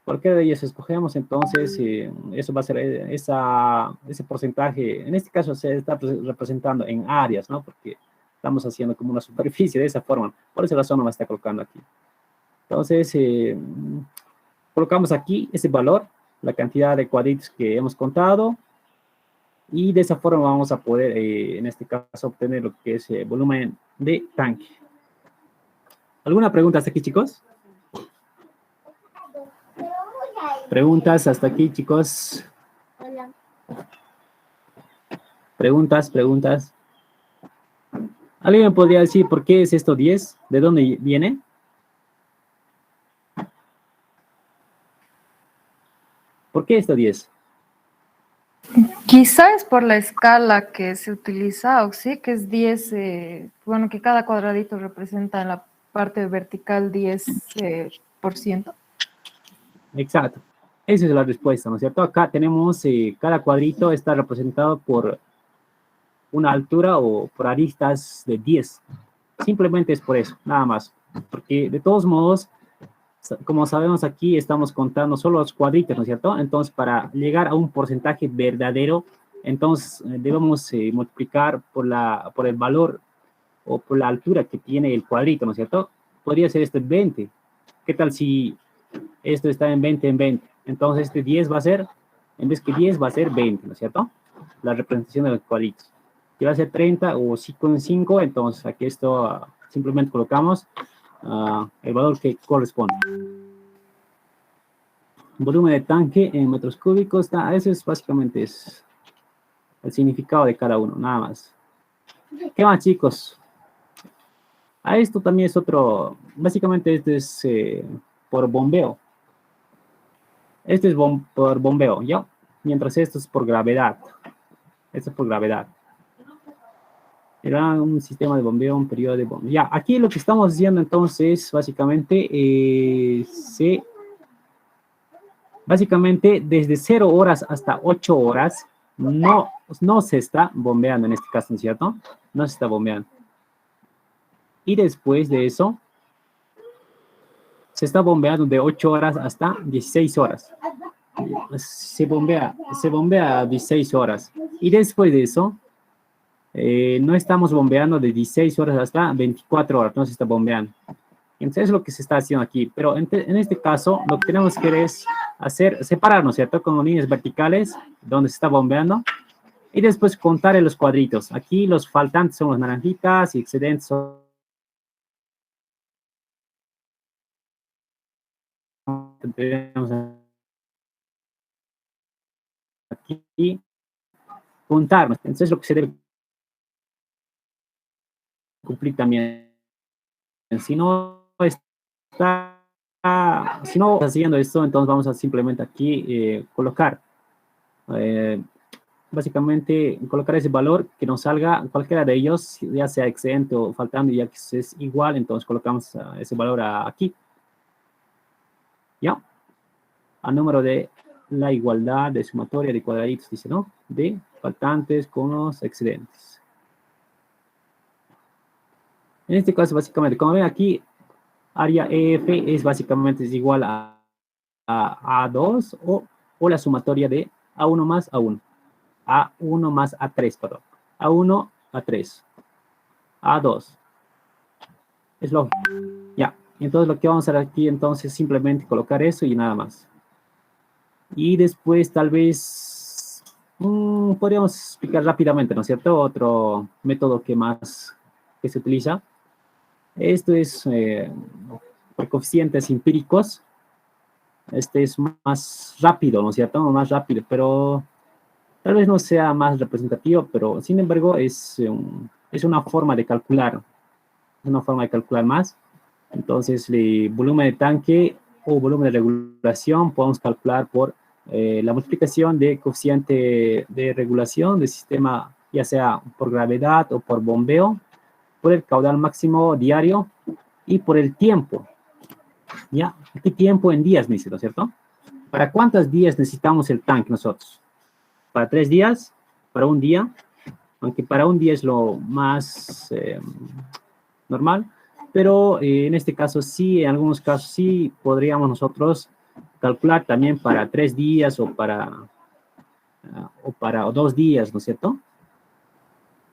Cualquiera de ellos escogemos, entonces, eso va a ser ese porcentaje, en este caso se está representando en áreas, ¿no? Porque estamos haciendo como una superficie de esa forma, por esa razón no me está colocando aquí. Entonces, colocamos aquí ese valor, la cantidad de cuadritos que hemos contado, y de esa forma vamos a poder, en este caso, obtener lo que es volumen de tanque. ¿Alguna pregunta hasta aquí, chicos? ¿Preguntas hasta aquí, chicos? Preguntas. ¿Alguien me podría decir por qué es esto 10? ¿De dónde viene? ¿Por qué esto 10? Quizá es por la escala que se utiliza, o sí, que es 10, bueno, que cada cuadradito representa en la parte vertical 10%. Exacto. Esa es la respuesta, ¿no es cierto? Acá tenemos, cada cuadrito está representado por una altura o por aristas de 10. Simplemente es por eso, nada más. Porque de todos modos, como sabemos aquí, estamos contando solo los cuadritos, ¿no es cierto? Entonces, para llegar a un porcentaje verdadero, entonces debemos multiplicar por el valor o por la altura que tiene el cuadrito, ¿no es cierto? Podría ser este 20. ¿Qué tal si esto está en 20 en 20? Entonces, este 10 va a ser, en vez que 10, va a ser 20, ¿no es cierto? La representación de los cuadritos. Si va a ser 30 o 5, entonces aquí esto simplemente colocamos el valor que corresponde. Volumen de tanque en metros cúbicos, eso es básicamente es el significado de cada uno, nada más. ¿Qué más, chicos? A esto también es otro, básicamente este es por bombeo. Este es por bombeo, ¿ya? Mientras esto es por gravedad. Esto es por gravedad. Era un sistema de bombeo, un periodo de bombeo. Ya, aquí lo que estamos haciendo entonces, básicamente, básicamente desde 0 horas hasta 8 horas, no se está bombeando en este caso, ¿no es cierto? No se está bombeando. Y después de eso, se está bombeando de 8 horas hasta 16 horas. Se bombea a 16 horas. Y después de eso, no estamos bombeando de 16 horas hasta 24 horas, no se está bombeando. Entonces es lo que se está haciendo aquí. Pero en este caso, lo que tenemos que hacer es separarnos, ¿cierto? Con líneas verticales, donde se está bombeando. Y después contar en los cuadritos. Aquí los faltantes son las naranjitas y excedentes son aquí. Contarnos. Entonces lo que se debe cumplir también. Si no está haciendo esto, entonces vamos a simplemente aquí colocar. Básicamente colocar ese valor que nos salga cualquiera de ellos, ya sea excedente o faltando, ya que es igual, entonces colocamos ese valor aquí. ¿Ya? Al número de la igualdad de sumatoria de cuadraditos, dice, ¿no? De faltantes con los excedentes. En este caso, básicamente, como ven aquí, área EF es básicamente igual a A2 o la sumatoria de A1 más A1. A1 más A3, perdón. A1, A3. A2. Es lógico. Ya. Entonces lo que vamos a hacer aquí, entonces, simplemente colocar eso y nada más. Y después, tal vez, podríamos explicar rápidamente, ¿no es cierto? Otro método que se utiliza. Esto es por coeficientes empíricos. Este es más rápido, ¿no es cierto? Más rápido, pero tal vez no sea más representativo, pero sin embargo es una forma de calcular. Es una forma de calcular más. Entonces, el volumen de tanque o volumen de regulación podemos calcular por la multiplicación de coeficiente de regulación del sistema, ya sea por gravedad o por bombeo, por el caudal máximo diario y por el tiempo. ¿Ya? ¿Qué tiempo en días, me dice, ¿no es cierto? ¿Para cuántos días necesitamos el tanque nosotros? ¿Para 3 días? ¿Para un día? Aunque para un día es lo más normal, pero en este caso sí, en algunos casos sí podríamos nosotros calcular también para 3 días o para 2 días, ¿no es cierto?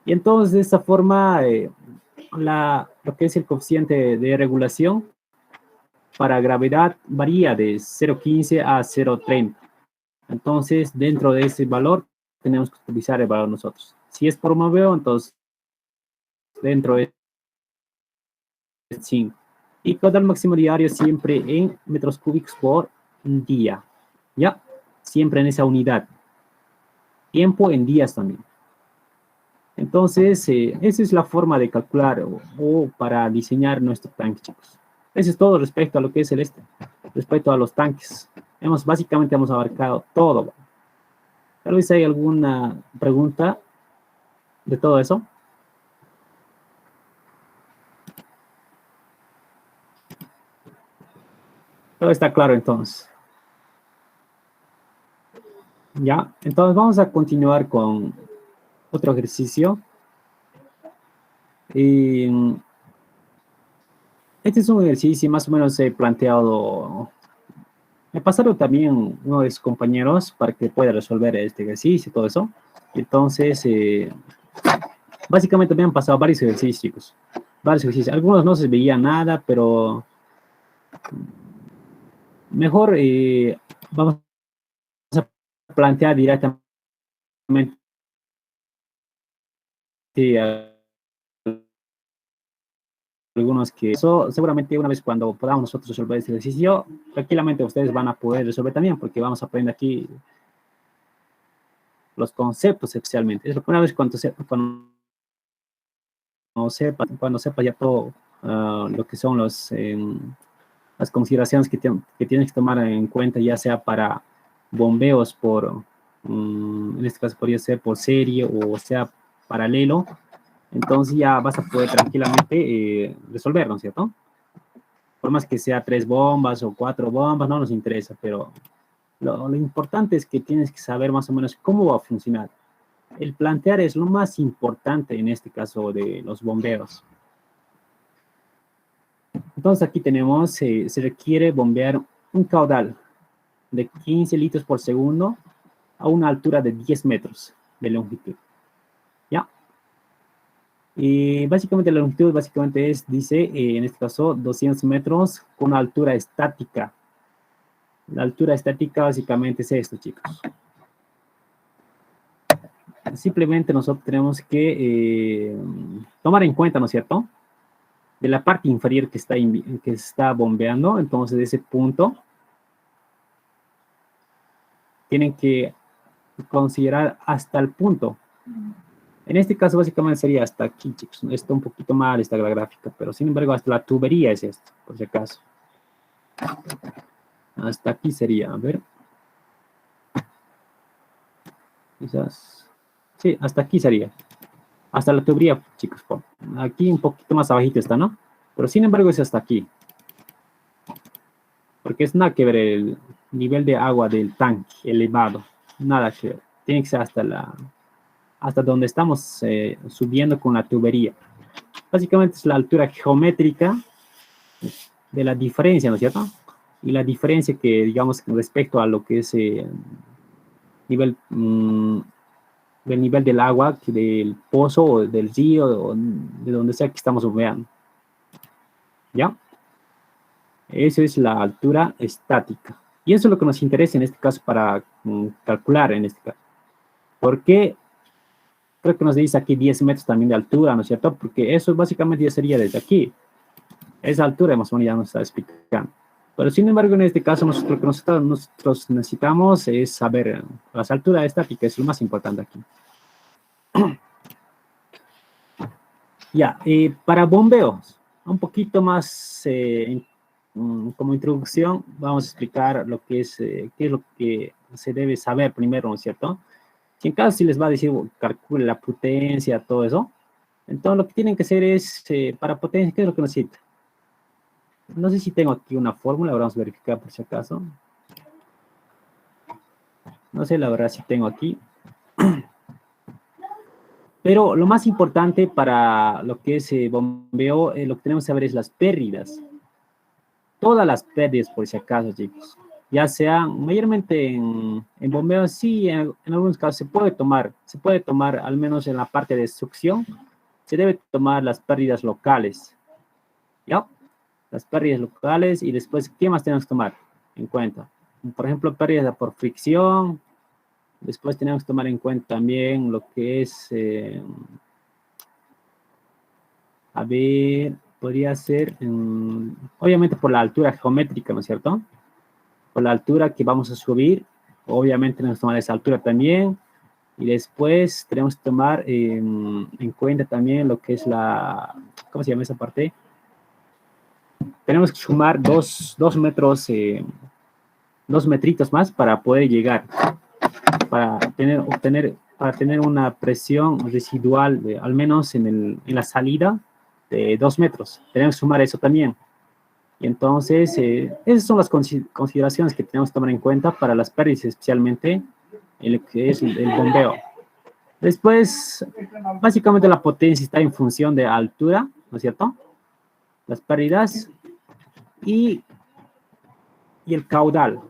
Y entonces de esta forma, lo que es el coeficiente de regulación para gravedad varía de 0,15 a 0,30. Entonces, dentro de ese valor, tenemos que utilizar el valor nosotros. Si es por bombeo, entonces, dentro de 5. Y caudal máximo diario siempre en metros cúbicos por día. ¿Ya? Siempre en esa unidad. Tiempo en días también. Entonces, esa es la forma de calcular o para diseñar nuestro tanque, chicos. Eso es todo respecto a lo que es el respecto a los tanques. Básicamente hemos abarcado todo. Tal vez hay alguna pregunta de todo eso. Todo está claro entonces. Ya, entonces vamos a continuar con otro ejercicio. Este es un ejercicio más o menos planteado. Me pasaron también uno de sus compañeros para que pueda resolver este ejercicio y todo eso. Entonces, básicamente me han pasado varios ejercicios, chicos. Varios ejercicios. Algunos no se veía nada, pero mejor vamos a plantear directamente algunos que eso seguramente una vez cuando podamos nosotros resolver este ejercicio, tranquilamente ustedes van a poder resolver también, porque vamos a aprender aquí los conceptos especialmente. Es lo que una vez cuando sepa ya todo lo que son las consideraciones que tienes que tomar en cuenta, ya sea para bombeos en este caso podría ser por serie o sea paralelo, entonces ya vas a poder tranquilamente resolver, ¿no es cierto? Por más que sea 3 bombas o 4 bombas, no nos interesa, pero Lo importante es que tienes que saber más o menos cómo va a funcionar. El plantear es lo más importante en este caso de los bombeos. Entonces aquí tenemos, se requiere bombear un caudal de 15 litros por segundo a una altura de 10 metros de longitud. ¿Ya? Y básicamente la longitud básicamente es, dice, en este caso, 200 metros con una altura estática. La altura estática básicamente es esto, chicos. Simplemente nosotros tenemos que tomar en cuenta, ¿no es cierto?, de la parte inferior que está bombeando. Entonces, de ese punto, tienen que considerar hasta el punto. En este caso, básicamente sería hasta aquí, chicos. Está un poquito mal esta la gráfica, pero sin embargo, hasta la tubería es esto, por si acaso. Hasta aquí sería, a ver. Quizás. Sí, hasta aquí sería. Hasta la tubería, chicos. Aquí un poquito más abajito está, ¿no? Pero sin embargo es hasta aquí. Porque es nada que ver el nivel de agua del tanque elevado. Nada que ver. Tiene que ser hasta donde estamos subiendo con la tubería. Básicamente es la altura geométrica de la diferencia, ¿no es cierto? Y la diferencia que, digamos, respecto a lo que es nivel, del nivel del agua, del pozo o del río, o de donde sea que estamos bombeando. ¿Ya? Eso es la altura estática. Y eso es lo que nos interesa en este caso para calcular en este caso. ¿Por qué? Creo que nos dice aquí 10 metros también de altura, ¿no es cierto? Porque eso básicamente ya sería desde aquí. Esa altura más o menos ya nos está explicando. Pero sin embargo, en este caso, lo que nosotros necesitamos es saber las alturas estáticas, es lo más importante aquí. Ya, para bombeos, un poquito más como introducción, vamos a explicar lo que es, qué es lo que se debe saber primero, ¿no es cierto? Si en caso si les va a decir, calcule la potencia, todo eso, entonces lo que tienen que hacer es, para potencia, ¿qué es lo que necesita? No sé si tengo aquí una fórmula, vamos a verificar por si acaso. No sé la verdad si tengo aquí. Pero lo más importante para lo que es bombeo, lo que tenemos que saber es las pérdidas. Todas las pérdidas, por si acaso, chicos. Ya sea mayormente en bombeo, sí, en algunos casos se puede tomar, al menos en la parte de succión, se debe tomar las pérdidas locales. ¿Ya? Las pérdidas locales y después, ¿qué más tenemos que tomar en cuenta? Por ejemplo, pérdidas por fricción. Después tenemos que tomar en cuenta también lo que es, a ver, podría ser, obviamente por la altura geométrica, ¿no es cierto? Por la altura que vamos a subir, obviamente tenemos que tomar esa altura también. Y después tenemos que tomar en cuenta también lo que es ¿cómo se llama esa parte? Tenemos que sumar dos metros, 2 metritos más para poder llegar, para tener una presión residual, al menos en la salida, de 2 metros. Tenemos que sumar eso también. Y entonces, esas son las consideraciones que tenemos que tomar en cuenta para las pérdidas, especialmente en lo que es el bombeo. Después, básicamente la potencia está en función de altura, ¿no es cierto? Las pérdidas y el caudal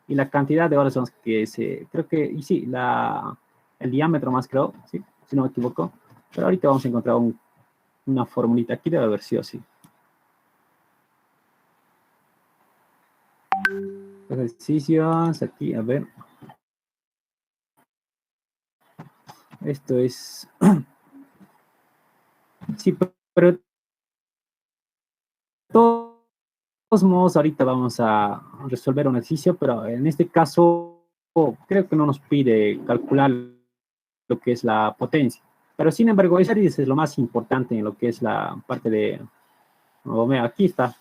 y la cantidad de horas que creo que, y sí, el diámetro más creo, ¿sí? Si no me equivoco. Pero ahorita vamos a encontrar una formulita aquí, debe haber sido así. Ejercicios, aquí, a ver. Esto es... Sí, pero de todos modos, ahorita vamos a resolver un ejercicio, pero en este caso creo que no nos pide calcular lo que es la potencia. Pero sin embargo, esa es lo más importante en lo que es la parte de... Aquí está.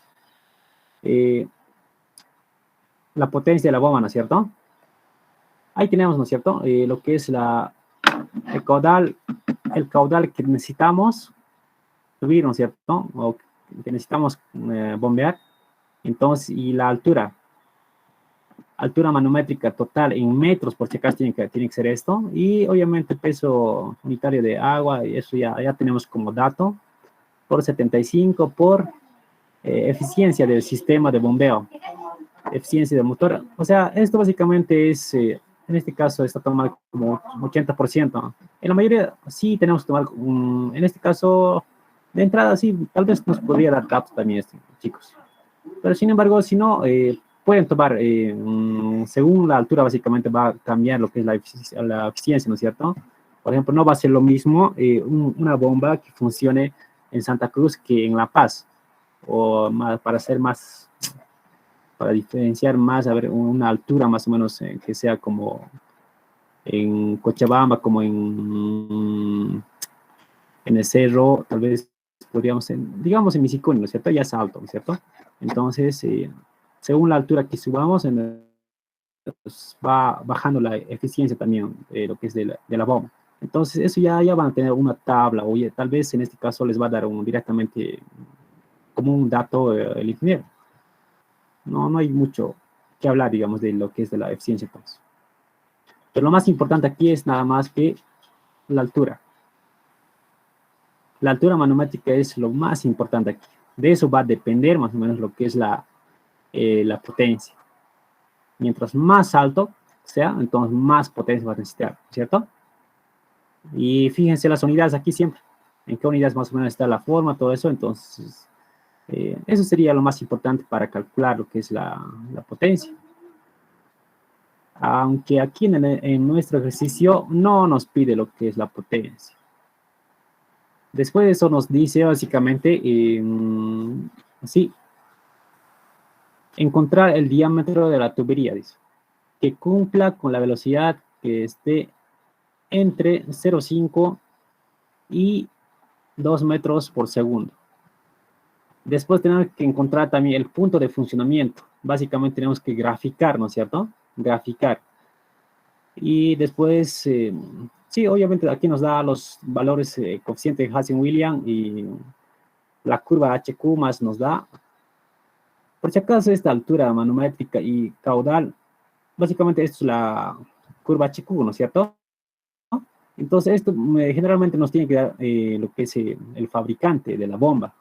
La potencia de la bomba, ¿no es cierto? Ahí tenemos, ¿no es cierto? Lo que es el caudal que necesitamos subir, ¿no es cierto? O que necesitamos bombear. Entonces, y la altura. altura manométrica total en metros, por si acaso tiene que ser esto, y obviamente el peso unitario de agua, y eso ya tenemos como dato, por 75 por eficiencia del sistema de bombeo, eficiencia del motor. O sea, esto básicamente es, en este caso está tomado como 80%. En la mayoría sí tenemos que tomar, en este caso, de entrada sí, tal vez nos podría dar datos también esto, chicos. Pero sin embargo, si no, pueden tomar, según la altura básicamente va a cambiar lo que es la eficiencia, ¿no es cierto? Por ejemplo, no va a ser lo mismo una bomba que funcione en Santa Cruz que en La Paz, o más, para diferenciar más, a ver, una altura más o menos que sea como en Cochabamba, como en el cerro, tal vez podríamos, digamos en Misicuni, ¿no es cierto? Ya es alto, ¿no es cierto? Entonces, según la altura que subamos, pues va bajando la eficiencia también de lo que es de la bomba. Entonces, eso ya van a tener una tabla, o tal vez en este caso les va a dar directamente como un dato el ingeniero. No hay mucho que hablar, digamos, de lo que es de la eficiencia, pues. Pero lo más importante aquí es nada más que la altura. La altura manométrica es lo más importante aquí. De eso va a depender más o menos lo que es la potencia. Mientras más alto sea, entonces más potencia va a necesitar, ¿cierto? Y fíjense las unidades aquí siempre. En qué unidades más o menos está la forma, todo eso. Entonces, eso sería lo más importante para calcular lo que es la potencia. Aunque aquí en nuestro ejercicio no nos pide lo que es la potencia. Después de eso nos dice básicamente, sí, encontrar el diámetro de la tubería, dice, que cumpla con la velocidad que esté entre 0,5 y 2 metros por segundo. Después tenemos que encontrar también el punto de funcionamiento. Básicamente tenemos que graficar, ¿no es cierto? Graficar. Y después, sí, obviamente aquí nos da los valores coeficiente de Hazen-Williams y la curva HQ más nos da. Por si acaso esta altura manométrica y caudal, básicamente esto es la curva HQ, ¿no es cierto? Entonces esto generalmente nos tiene que dar lo que es el fabricante de la bomba,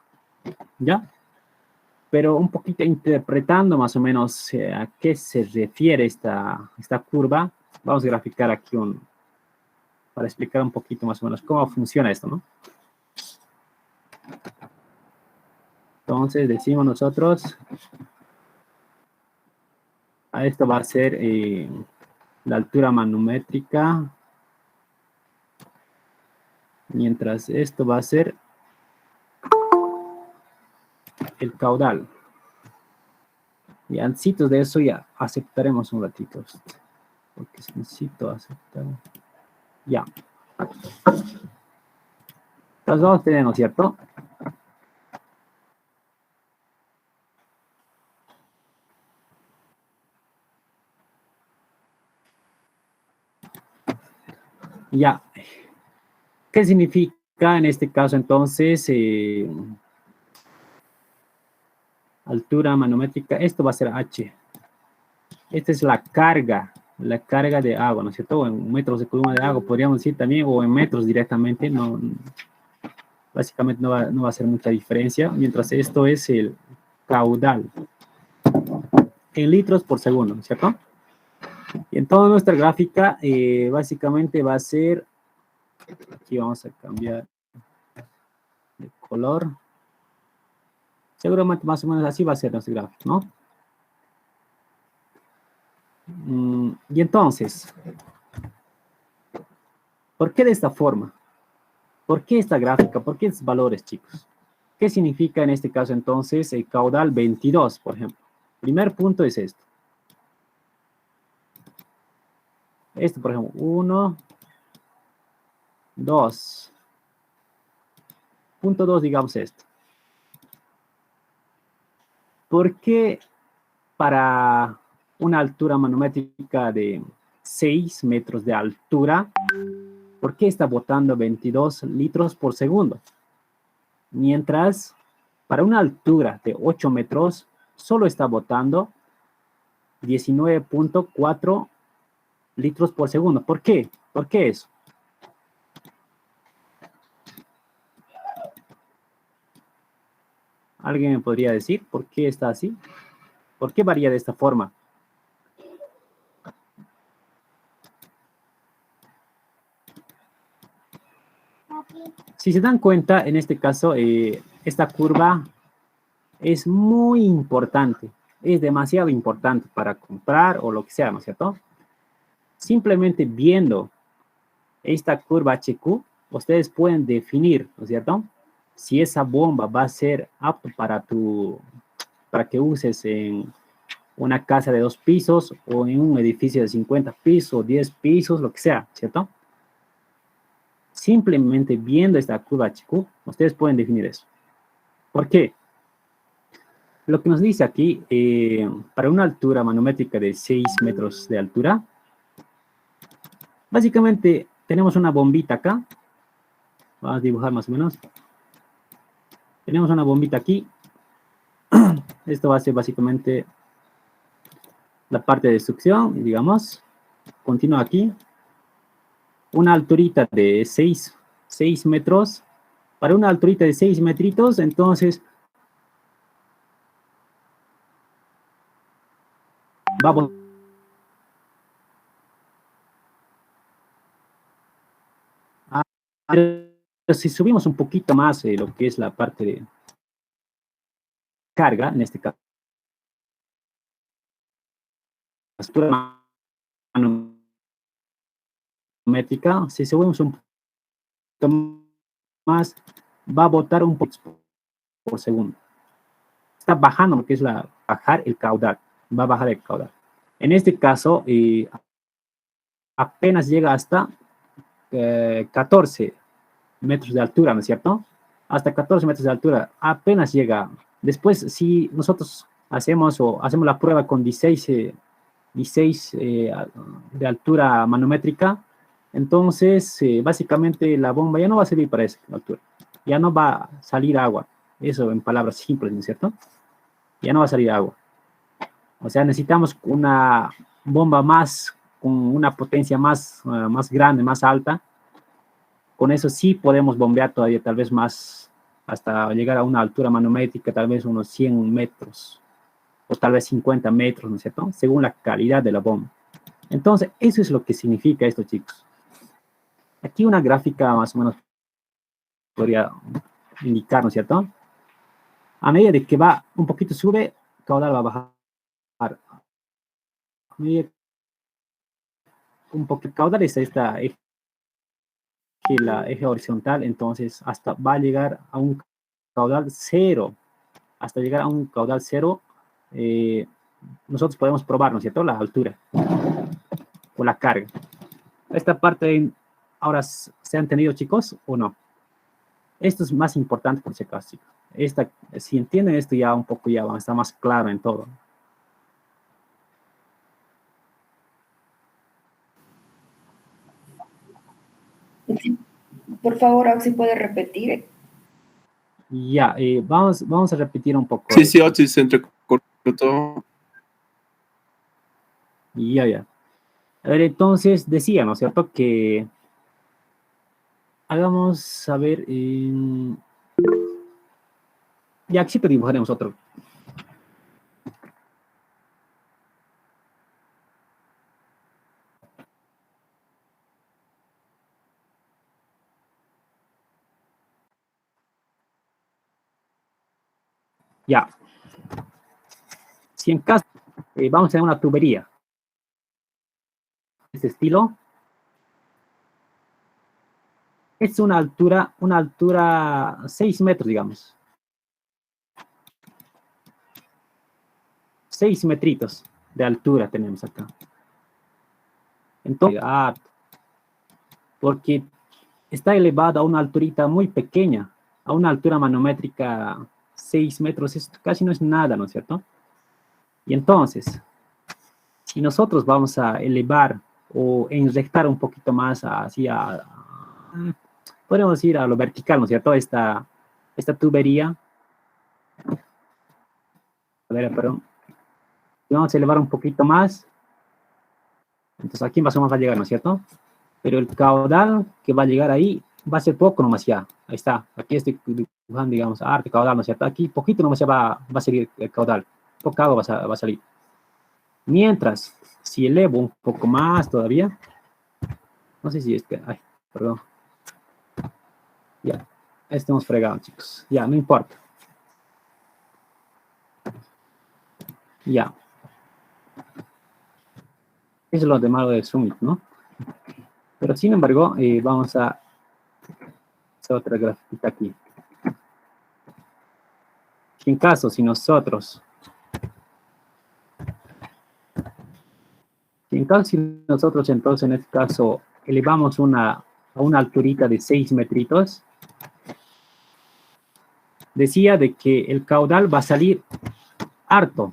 ¿ya? Pero un poquito interpretando más o menos a qué se refiere esta curva, vamos a graficar aquí para explicar un poquito más o menos cómo funciona esto, ¿no? Entonces decimos nosotros, a esto va a ser la altura manométrica, mientras esto va a ser el caudal. Y antes de eso ya aceptaremos un ratito, porque necesito aceptar. Ya. Los dos tenemos, ¿cierto? Ya. ¿Qué significa en este caso entonces altura manométrica? Esto va a ser H. Esta es la carga de agua, ¿no es cierto? O en metros de columna de agua, podríamos decir también, o en metros directamente, básicamente no va a hacer mucha diferencia, mientras esto es el caudal, en litros por segundo, ¿no es cierto? Y en toda nuestra gráfica, básicamente va a ser, aquí vamos a cambiar de color, seguramente más o menos así va a ser nuestro gráfico, ¿no? Y entonces, ¿por qué de esta forma? ¿Por qué esta gráfica? ¿Por qué estos valores, chicos? ¿Qué significa en este caso entonces el caudal 22, por ejemplo? Primer punto es esto. Esto, por ejemplo, 1, 2. Punto 2, digamos esto. ¿Por qué para una altura manométrica de 6 metros de altura, ¿por qué está botando 22 litros por segundo? Mientras para una altura de 8 metros solo está botando 19.4 litros por segundo. ¿Por qué? ¿Por qué eso? ¿Alguien me podría decir por qué está así? ¿Por qué varía de esta forma? Si se dan cuenta, en este caso, esta curva es muy importante. Es demasiado importante para comprar o lo que sea, ¿no es cierto? Simplemente viendo esta curva HQ, ustedes pueden definir, ¿no es cierto? Si esa bomba va a ser apta para que uses en una casa de 2 pisos o en un edificio de 50 pisos o 10 pisos, lo que sea, ¿cierto? Simplemente viendo esta curva HQ, ustedes pueden definir eso. ¿Por qué? Lo que nos dice aquí, para una altura manométrica de 6 metros de altura, básicamente tenemos una bombita acá. Vamos a dibujar más o menos. Tenemos una bombita aquí. Esto va a ser básicamente la parte de succión, digamos. Continúa aquí. Una alturita de 6 metros. Para una alturita de 6 metritos, entonces vamos a... Si subimos un poquito más lo que es la parte de carga, en este caso, la altura manométrica, si subimos un poquito más, va a botar un poco por segundo. Está bajando lo que es bajar el caudal, va a bajar el caudal. En este caso, apenas llega hasta 14 metros de altura, ¿no es cierto? Hasta 14 metros de altura, apenas llega. Después, si nosotros hacemos la prueba con 16 de altura manométrica, entonces básicamente la bomba ya no va a servir para esa altura. Ya no va a salir agua. Eso en palabras simples, ¿no es cierto? Ya no va a salir agua. O sea, necesitamos una bomba con una potencia más grande, más alta. Con eso sí podemos bombear todavía tal vez más, hasta llegar a una altura manométrica, tal vez unos 100 metros, o tal vez 50 metros, ¿no es cierto? Según la calidad de la bomba. Entonces, eso es lo que significa esto, chicos. Aquí una gráfica más o menos podría indicar, ¿no es cierto? A medida de que va un poquito sube, caudal va a bajar. A medida un poquito caudal es esta la eje horizontal, entonces hasta va a llegar a un caudal cero. Hasta llegar a un caudal cero, nosotros podemos probar, ¿no es cierto?, la altura o la carga. Esta parte, ahora, ¿se han entendido, chicos, o no? Esto es más importante por si acaso, chicos. Si entienden esto ya un poco, ya está más claro en todo. Por favor, si puede repetir. Ya, vamos a repetir un poco. Sí, sí, se entrecortó. Ya. A ver, entonces decía, ¿no es cierto?, que hagamos, a ver, ya aquí dibujaremos otro. Ya. Si en caso vamos a tener una tubería de este estilo, es una altura 6 metros, digamos. 6 metritos de altura tenemos acá. Entonces, porque está elevada a una alturita muy pequeña, a una altura manométrica 6 metros, casi no es nada, ¿no es cierto? Y entonces, si nosotros vamos a elevar o enrectar un poquito más podemos ir a lo vertical, ¿no es cierto? Esta tubería. A ver, perdón. Y vamos a elevar un poquito más. Entonces aquí más o menos va a llegar, ¿no es cierto? Pero el caudal que va a llegar ahí va a ser poco nomás ya. Ahí está. Aquí estoy dibujando, digamos, arte caudal, ¿no es cierto? Aquí poquito nomás ya va a seguir el caudal. Poca agua va a salir. Mientras, si elevo un poco más todavía, no sé si es que, ay, perdón. Ya, estamos fregados, chicos. Ya, no importa. Ya. Eso es lo de malo del Summit, ¿no? Pero sin embargo, vamos a hacer otra gráfica aquí. En caso, si nosotros entonces en este caso elevamos a una alturita de 6 metritos, decía de que el caudal va a salir harto.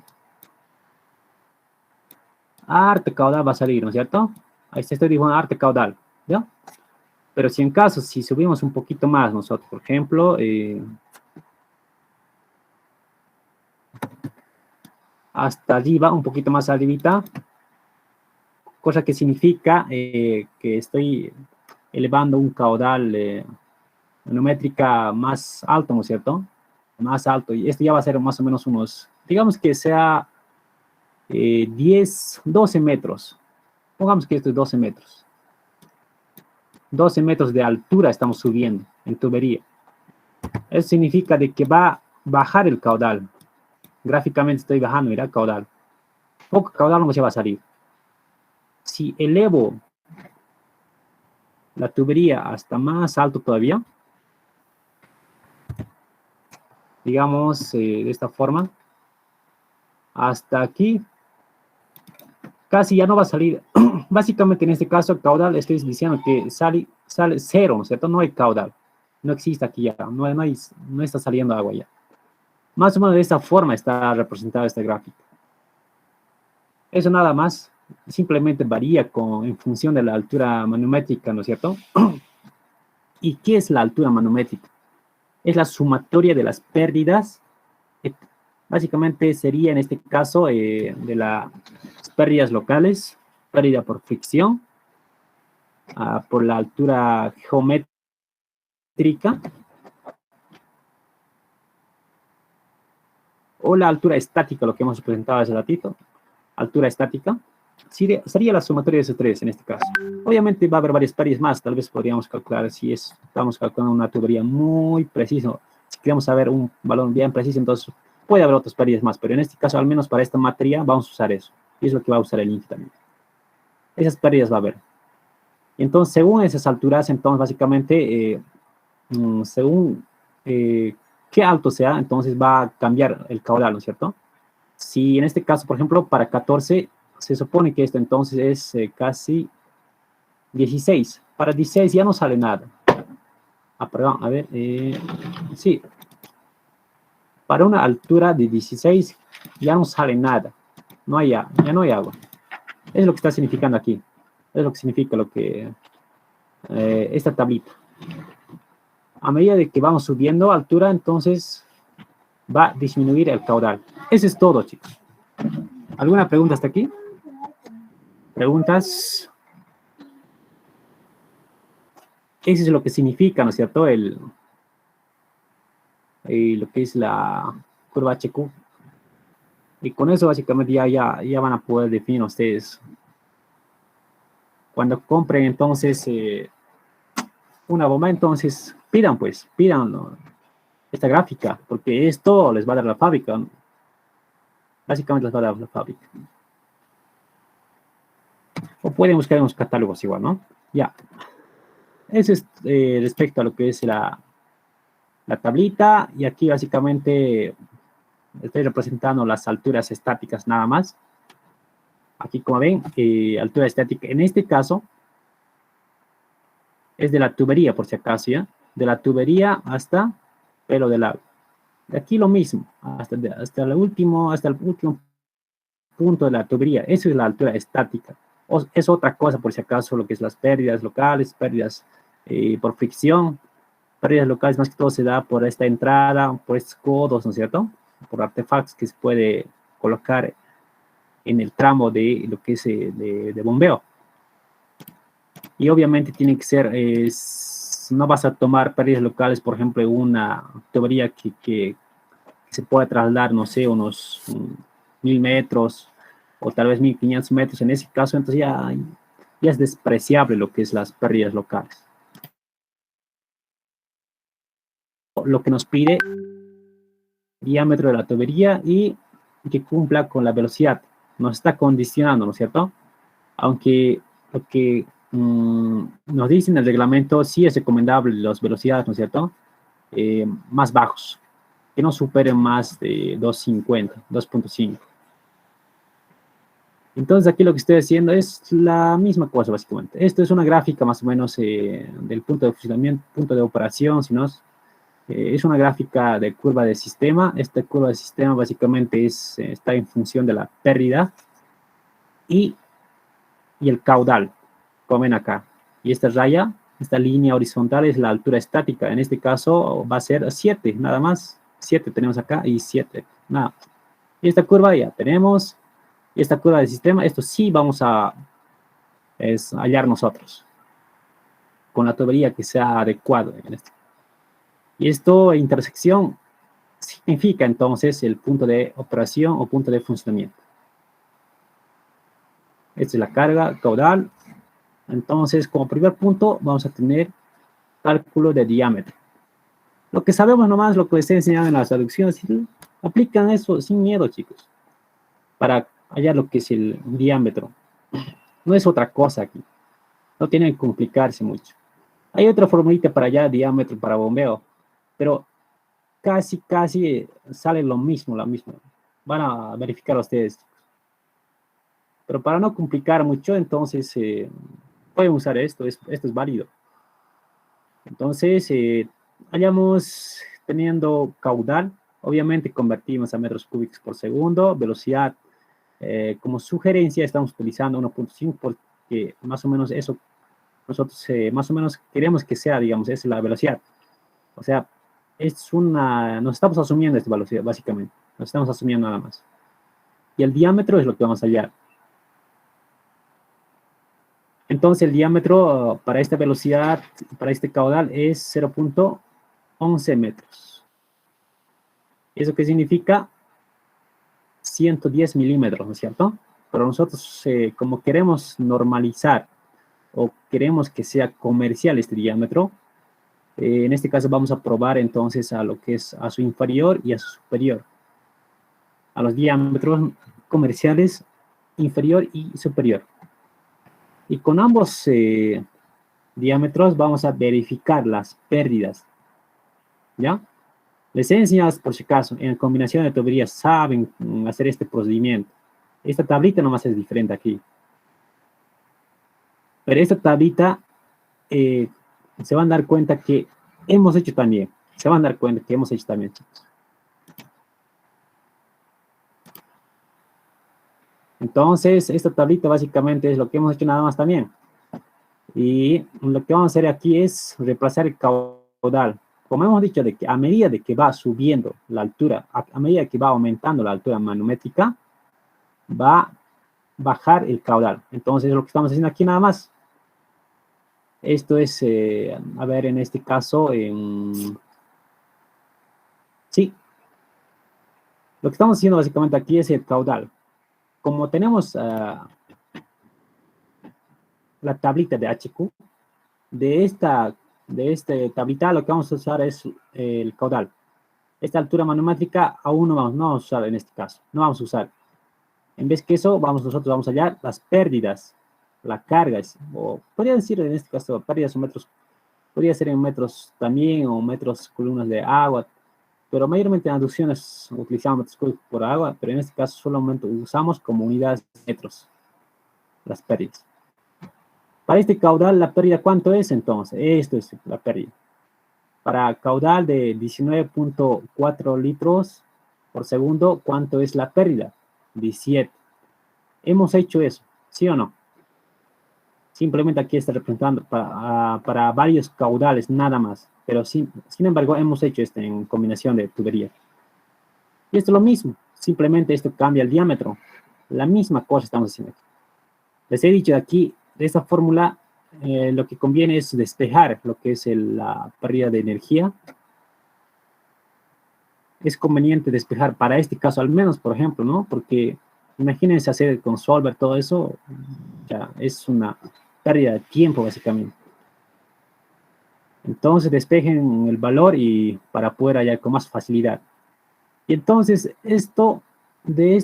Arte caudal va a salir, ¿no es cierto? Ahí se estoy dibujando arte caudal, ¿ya? Pero si en caso, si subimos un poquito más nosotros, por ejemplo, hasta arriba, un poquito más arribita, cosa que significa que estoy elevando un caudal manométrica más alto, ¿no es cierto? Más alto, y esto ya va a ser más o menos unos, digamos que sea 10, 12 metros. Pongamos que esto es 12 metros. 12 metros de altura estamos subiendo en tubería. Eso significa de que va a bajar el caudal. Gráficamente estoy bajando, mira, caudal. Poco caudal no se va a salir. Si elevo la tubería hasta más alto todavía, digamos de esta forma, hasta aquí, casi ya no va a salir. Básicamente en este caso, el caudal, estoy diciendo que sale cero, ¿no es cierto? No hay caudal. No existe aquí ya. No está saliendo agua ya. Más o menos de esta forma está representada esta gráfica. Eso nada más. Simplemente varía en función de la altura manométrica, ¿no es cierto? ¿Y qué es la altura manométrica? Es la sumatoria de las pérdidas. Básicamente sería en este caso de las pérdidas locales, pérdida por fricción, por la altura geométrica, o la altura estática, lo que hemos presentado hace ratito, altura estática, sería la sumatoria de esos tres en este caso. Obviamente va a haber varias pérdidas más, tal vez podríamos calcular si estamos calculando una tubería muy preciso, si queremos saber un valor bien preciso, entonces puede haber otras pérdidas más, pero en este caso, al menos para esta materia, vamos a usar eso, y es lo que va a usar el INFI también. Esas pérdidas va a haber. Entonces, según esas alturas, entonces básicamente, según qué alto sea, entonces va a cambiar el caudal, ¿no es cierto? Si en este caso, por ejemplo, para 14, se supone que esto entonces es casi 16. Para 16 ya no sale nada. Perdón, a ver, sí. Para una altura de 16 ya no sale nada. Ya no hay agua. Es lo que está significando aquí. Es lo que significa esta tablita. A medida de que vamos subiendo altura, entonces va a disminuir el caudal. Eso es todo, chicos. ¿Alguna pregunta hasta aquí? ¿Preguntas? Eso es lo que significa, ¿no es cierto? Lo que es la curva HQ. Y con eso básicamente ya van a poder definir ustedes. Cuando compren entonces una bomba, entonces pidan esta gráfica, porque esto les va a dar la fábrica, ¿no? Básicamente les va a dar la fábrica. O pueden buscar en los catálogos igual, ¿no? Ya. Eso es respecto a lo que es la tablita. Y aquí básicamente estoy representando las alturas estáticas nada más. Aquí como ven, altura estática. En este caso, es de la tubería, por si acaso, ¿ya? De la tubería hasta pelo del agua. De aquí lo mismo, hasta el último punto de la tubería. Eso es la altura estática. Es otra cosa, por si acaso, lo que es las pérdidas locales, pérdidas por fricción. Pérdidas locales más que todo se da por esta entrada, por estos codos, ¿no es cierto? Por artefactos que se puede colocar en el tramo de lo que es de bombeo. Y obviamente tiene que ser, no vas a tomar pérdidas locales, por ejemplo, una tubería que se pueda trasladar, no sé, unos 1000 metros o tal vez 1500 metros. En ese caso, entonces ya es despreciable lo que es las pérdidas locales. Lo que nos pide diámetro de la tubería y que cumpla con la velocidad. Nos está condicionando, ¿no es cierto? Aunque lo que nos dice en el reglamento, sí es recomendable las velocidades, ¿no es cierto? Más bajos, que no superen más de 2.50, 2.5. Entonces aquí lo que estoy haciendo es la misma cosa básicamente. Esto es una gráfica más o menos del punto de funcionamiento, punto de operación, si no es una gráfica de curva de sistema. Esta curva de sistema básicamente está en función de la pérdida y el caudal, como ven acá. Y esta raya, esta línea horizontal es la altura estática. En este caso va a ser 7, nada más. 7 tenemos acá y 7, nada. Y esta curva ya tenemos. Y esta curva de sistema, esto sí vamos a hallar nosotros. Con la tubería que sea adecuado en este. Y esto, intersección, significa entonces el punto de operación o punto de funcionamiento. Esta es la carga caudal. Entonces, como primer punto, vamos a tener cálculo de diámetro. Lo que sabemos nomás, lo que les he enseñado en las traducciones, aplican eso sin miedo, chicos, para hallar lo que es el diámetro. No es otra cosa aquí. No tienen que complicarse mucho. Hay otra formulita para hallar diámetro para bombeo, pero casi sale lo mismo, la misma. Van a verificar ustedes. Pero para no complicar mucho, entonces pueden usar esto es válido. Entonces, hallamos teniendo caudal, obviamente convertimos a metros cúbicos por segundo, velocidad, como sugerencia estamos utilizando 1.5 porque más o menos eso, nosotros más o menos queremos que sea, digamos, es la velocidad. O sea, nos estamos asumiendo esta velocidad, básicamente, nos estamos asumiendo nada más. Y el diámetro es lo que vamos a hallar. Entonces, el diámetro para esta velocidad, para este caudal, es 0.11 metros. ¿Eso qué significa? 110 milímetros, ¿no es cierto? Pero nosotros, como queremos normalizar o queremos que sea comercial este diámetro, en este caso vamos a probar entonces a lo que es a su inferior y a su superior. A los diámetros comerciales inferior y superior. Y con ambos diámetros vamos a verificar las pérdidas. ¿Ya? Les he enseñado, por si acaso, en combinación de tuberías saben hacer este procedimiento. Esta tablita nomás es diferente aquí. Pero esta tablita se van a dar cuenta que hemos hecho también. Se van a dar cuenta que hemos hecho también, chicos. Entonces, esta tablita básicamente es lo que hemos hecho nada más también. Y lo que vamos a hacer aquí es reemplazar el caudal. Como hemos dicho, de que a medida de que va subiendo la altura, a medida que va aumentando la altura manométrica, va a bajar el caudal. Entonces, lo que estamos haciendo aquí nada más. Esto es, a ver, en este caso, sí. Lo que estamos haciendo básicamente aquí es el caudal. Como tenemos la tablita de HQ, de este tablita lo que vamos a usar es el caudal. Esta altura manométrica aún no vamos a usar en este caso. No vamos a usar. En vez que eso, nosotros vamos a hallar las pérdidas, la carga, o podría decir en este caso pérdidas o metros, podría ser en metros también, o metros columnas de agua, pero mayormente en aducciones utilizamos metros cúbicos por agua, pero en este caso solamente usamos como unidades de metros, las pérdidas. Para este caudal, ¿la pérdida cuánto es entonces? Esto es la pérdida. Para caudal de 19.4 litros por segundo, ¿cuánto es la pérdida? 17. Hemos hecho eso, ¿sí o no? Simplemente aquí está representando para varios caudales, nada más. Pero sin embargo, hemos hecho esto en combinación de tubería. Y esto es lo mismo. Simplemente esto cambia el diámetro. La misma cosa estamos haciendo aquí. Les he dicho aquí, de esta fórmula, lo que conviene es despejar lo que es la pérdida de energía. Es conveniente despejar para este caso al menos, por ejemplo, ¿no? Porque imagínense hacer con solver todo eso, ya es una pérdida de tiempo básicamente. Entonces despejen el valor y para poder hallar con más facilidad. Y entonces esto, de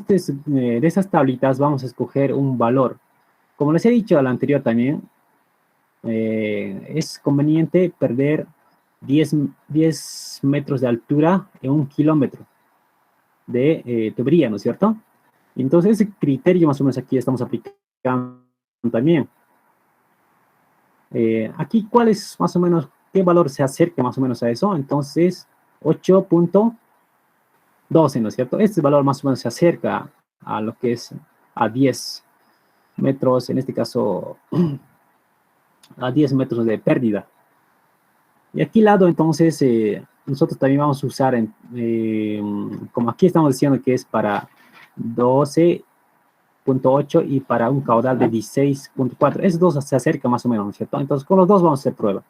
esas tablitas vamos a escoger un valor. Como les he dicho al anterior también, es conveniente perder 10 metros de altura en 1 kilómetro de tubería, ¿no es cierto? Entonces ese criterio más o menos aquí estamos aplicando también. Aquí, ¿cuál es más o menos, qué valor se acerca más o menos a eso? Entonces, 8.12, ¿no es cierto? Este valor más o menos se acerca a lo que es a 10 metros, en este caso, a 10 metros de pérdida. Y aquí al lado, entonces, nosotros también vamos a usar, como aquí estamos diciendo que es para 12.8 y para un caudal de 16.4. Esos dos se acercan más o menos, ¿no es cierto? Entonces, con los dos vamos a hacer prueba.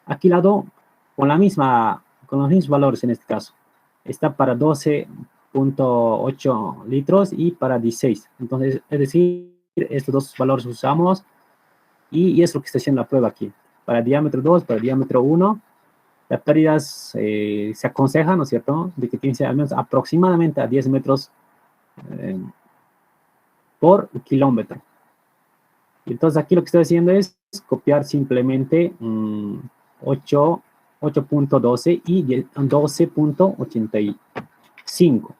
Aquí al lado, con los mismos valores en este caso. Está para 12.8 litros y para 16. Entonces, es decir, estos dos valores usamos y es lo que está haciendo la prueba aquí. Para diámetro 2, para diámetro 1, las pérdidas se aconseja, ¿no es cierto?, de que tiene que ser al menos aproximadamente a 10 metros por kilómetro. Y entonces aquí lo que estoy haciendo es copiar simplemente 8.12 y 12.85.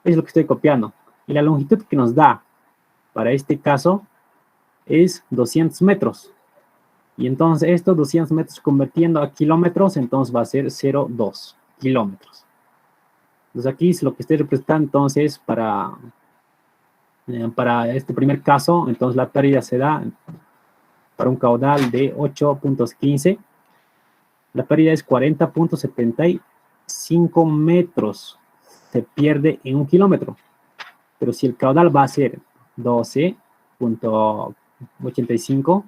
Es lo que estoy copiando. Y la longitud que nos da para este caso es 200 metros. Y entonces estos 200 metros convirtiendo a kilómetros, entonces va a ser 0,2 kilómetros. Entonces aquí es lo que estoy representando entonces para este primer caso. Entonces la pérdida se da para un caudal de 8.15. La pérdida es 40.75 metros. Se pierde en 1 kilómetro. Pero si el caudal va a ser 12.85,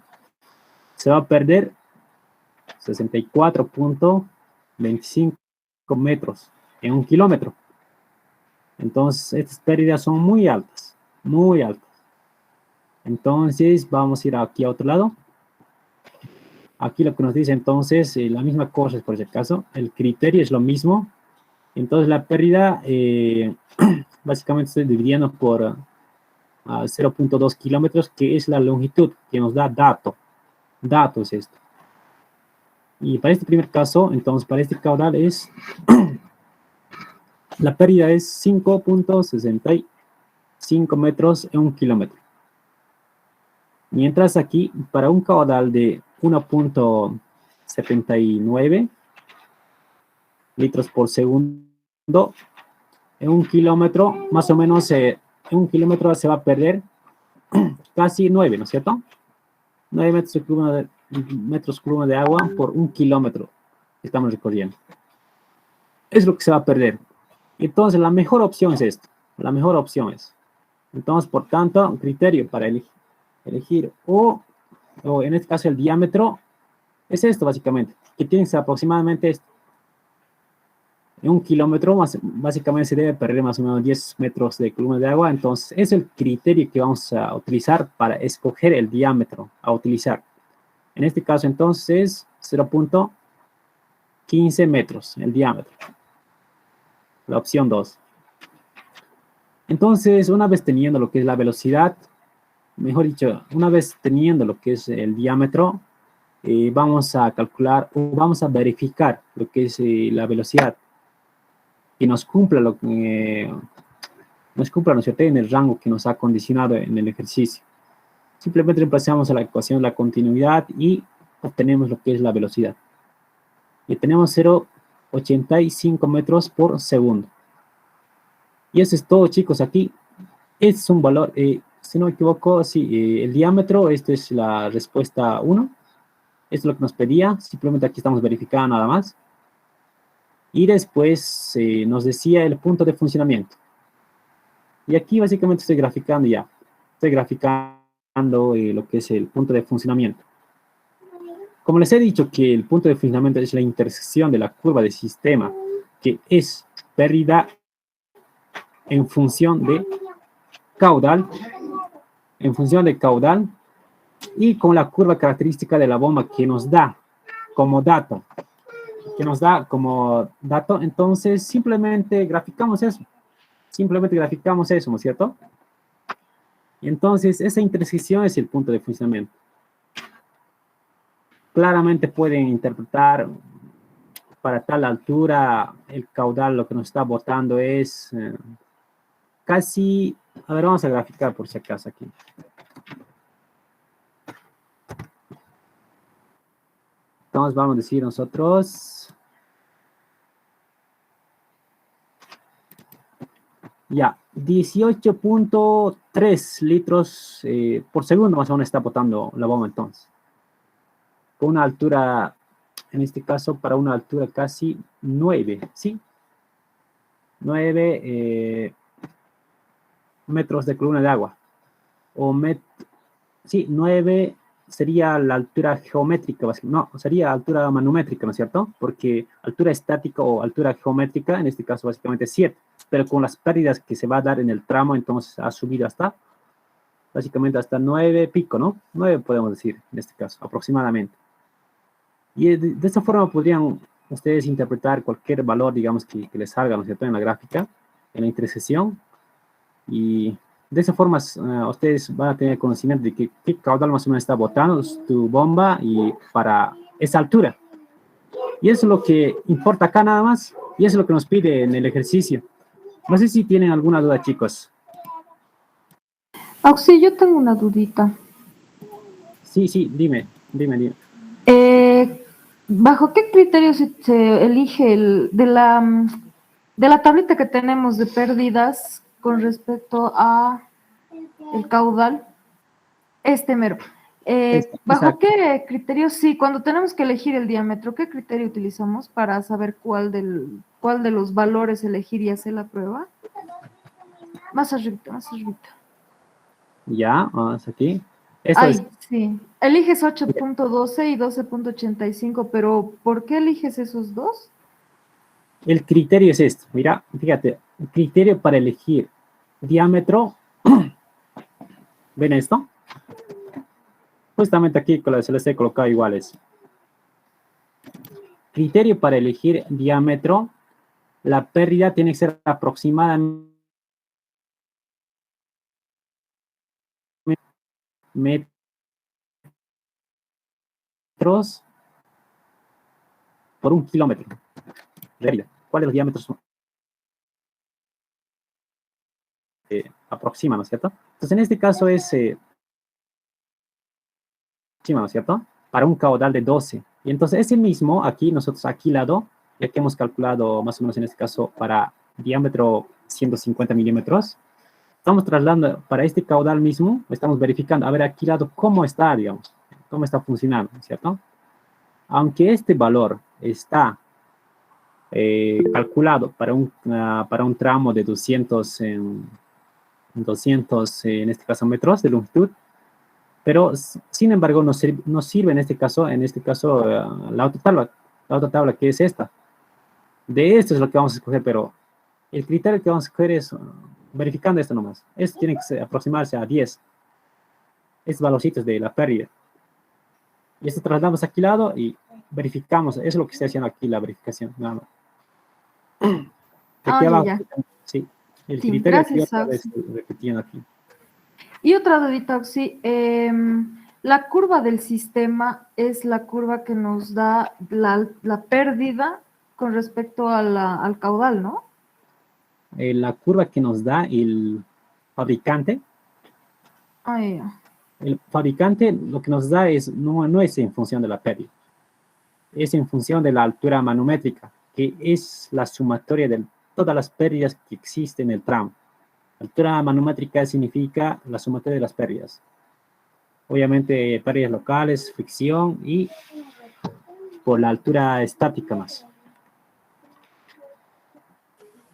se va a perder 64.25 metros en 1 kilómetro. Entonces, estas pérdidas son muy altas, muy altas. Entonces, vamos a ir aquí a otro lado. Aquí lo que nos dice entonces, la misma cosa es por ese caso, el criterio es lo mismo. Entonces, la pérdida, básicamente estoy dividiendo por 0.2 kilómetros, que es la longitud que nos da datos esto. Y para este primer caso, entonces para este caudal es, la pérdida es 5.65 metros en 1 kilómetro. Mientras aquí, para un caudal de 1.79 litros por segundo, en 1 kilómetro, más o menos, en 1 kilómetro se va a perder casi 9, ¿no es cierto? 9 metros cúbicos de agua por 1 kilómetro que estamos recorriendo. Es lo que se va a perder. Entonces, la mejor opción es esto. La mejor opción es. Entonces, por tanto, un criterio para elegir o en este caso el diámetro es esto básicamente, que tiene que ser aproximadamente esto. En 1 kilómetro, básicamente se debe perder más o menos 10 metros de columna de agua. Entonces, es el criterio que vamos a utilizar para escoger el diámetro a utilizar. En este caso, entonces, 0.15 metros el diámetro. La opción 2. Entonces, una vez teniendo lo que es la velocidad, mejor dicho, una vez teniendo lo que es el diámetro, vamos a calcular o vamos a verificar lo que es la velocidad. Que nos cumpla ¿no es cierto?, en el rango que nos ha condicionado en el ejercicio. Simplemente reemplazamos a la ecuación la continuidad y obtenemos lo que es la velocidad. Y tenemos 0.85 metros por segundo. Y eso es todo, chicos. Aquí es un valor, si no me equivoco, sí, el diámetro, esto es la respuesta 1. Esto es lo que nos pedía. Simplemente aquí estamos verificando nada más. Y después nos decía el punto de funcionamiento. Y aquí básicamente estoy graficando ya. estoy graficando lo que es el punto de funcionamiento. Como les he dicho que el punto de funcionamiento es la intersección de la curva del sistema, que es pérdida en función de caudal, y con la curva característica de la bomba que nos da como dato, entonces simplemente graficamos eso, ¿no es cierto? Y entonces esa intersección es el punto de funcionamiento. Claramente pueden interpretar para tal altura el caudal, lo que nos está botando es casi, a ver, vamos a graficar por si acaso aquí. Entonces vamos a decir nosotros, ya, 18.3 litros por segundo más o menos está botando la bomba entonces. Con una altura, en este caso, para una altura casi 9, ¿sí? 9 metros de columna de agua. Sí, 9 sería la altura geométrica, no, sería altura manométrica, ¿no es cierto? Porque altura estática o altura geométrica, en este caso básicamente 7, pero con las pérdidas que se va a dar en el tramo, entonces ha subido hasta, básicamente hasta 9 pico, ¿no? 9 podemos decir, en este caso, aproximadamente. Y de esta forma podrían ustedes interpretar cualquier valor, digamos, que les salga, ¿no es cierto?, en la gráfica, en la intersección, y de esa forma ustedes van a tener conocimiento de qué caudal más o menos está botando tu bomba y para esa altura. Y eso es lo que importa acá nada más, y eso es lo que nos pide en el ejercicio. No sé si tienen alguna duda, chicos. Auxi, yo tengo una dudita. Sí, dime. ¿Bajo qué criterio se elige de la tablita que tenemos de pérdidas con respecto a el caudal? Mero. ¿Bajo Exacto. qué criterio? Sí, cuando tenemos que elegir el diámetro, ¿qué criterio utilizamos para saber cuál de los valores elegir y hacer la prueba? Más arribita. Ya, vamos aquí. Esto es, Ay, sí. Eliges 8.12 y 12.85, pero ¿por qué eliges esos dos? el criterio es esto. Mira, fíjate, el criterio para elegir diámetro, ¿ven esto? Justamente aquí se les he colocado iguales. Criterio para elegir diámetro, la pérdida tiene que ser aproximadamente metros por 1 kilómetro. ¿Cuáles los diámetros aproximan, ¿no es cierto? Entonces, en este caso es, ¿no es cierto? Para un caudal de 12. Y entonces, ese mismo, aquí, nosotros aquí lado, ya que hemos calculado más o menos en este caso para diámetro 150 milímetros, estamos trasladando para este caudal mismo, estamos verificando, a ver, aquí lado, cómo está, digamos, cómo está funcionando, ¿no es cierto? Aunque este valor está calculado para un tramo de 200, en este caso metros de longitud, pero sin embargo nos sirve en este caso la otra tabla que es esta. De esto es lo que vamos a escoger, pero el criterio que vamos a escoger es verificando esto nomás. Esto tiene que aproximarse a 10. Estos valorcitos de la pérdida. Y esto trasladamos aquí al lado y verificamos. Eso es lo que estoy haciendo aquí, la verificación. Nada más. Aquí abajo, ya. sí. El Sí, criterio gracias, aquí es repitiendo aquí. Y otra dudita, sí. La curva del sistema es la curva que nos da la pérdida con respecto al caudal, ¿no? La curva que nos da el fabricante. Ya. El fabricante lo que nos da no es en función de la pérdida. Es en función de la altura manométrica, que es la sumatoria de todas las pérdidas que existen en el tramo. Altura manométrica significa la sumatoria de las pérdidas. Obviamente pérdidas locales, fricción y por la altura estática más.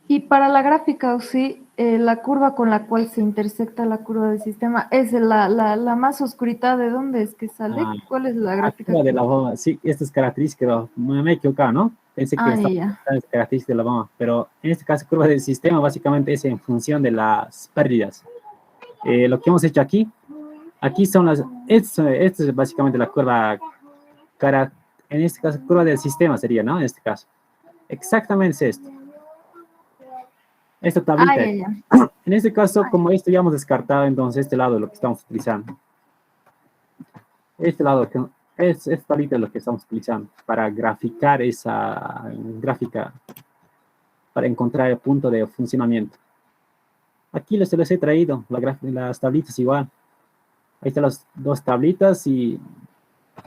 Y para la gráfica, sí, la curva con la cual se intersecta la curva del sistema, es la más oscurita. ¿De dónde es que sale? Ah, ¿Cuál es la gráfica? actúa de la bomba. Sí, esta es característica, me he equivocado, ¿no? Pensé que Ah, estaba ya. es característica de la bomba, pero en este caso, curva del sistema básicamente es en función de las pérdidas. Lo que hemos hecho aquí son esto es básicamente la curva, en este caso, curva del sistema sería, ¿no? En este caso. Exactamente es esto. Esta Ah, tablita. ya, ya. En este caso, como esto ya hemos descartado, entonces este lado es lo que estamos utilizando. Este lado, esta tablita es lo que estamos utilizando para graficar esa gráfica, para encontrar el punto de funcionamiento. Aquí se les he traído las tablitas igual. Ahí están las dos tablitas y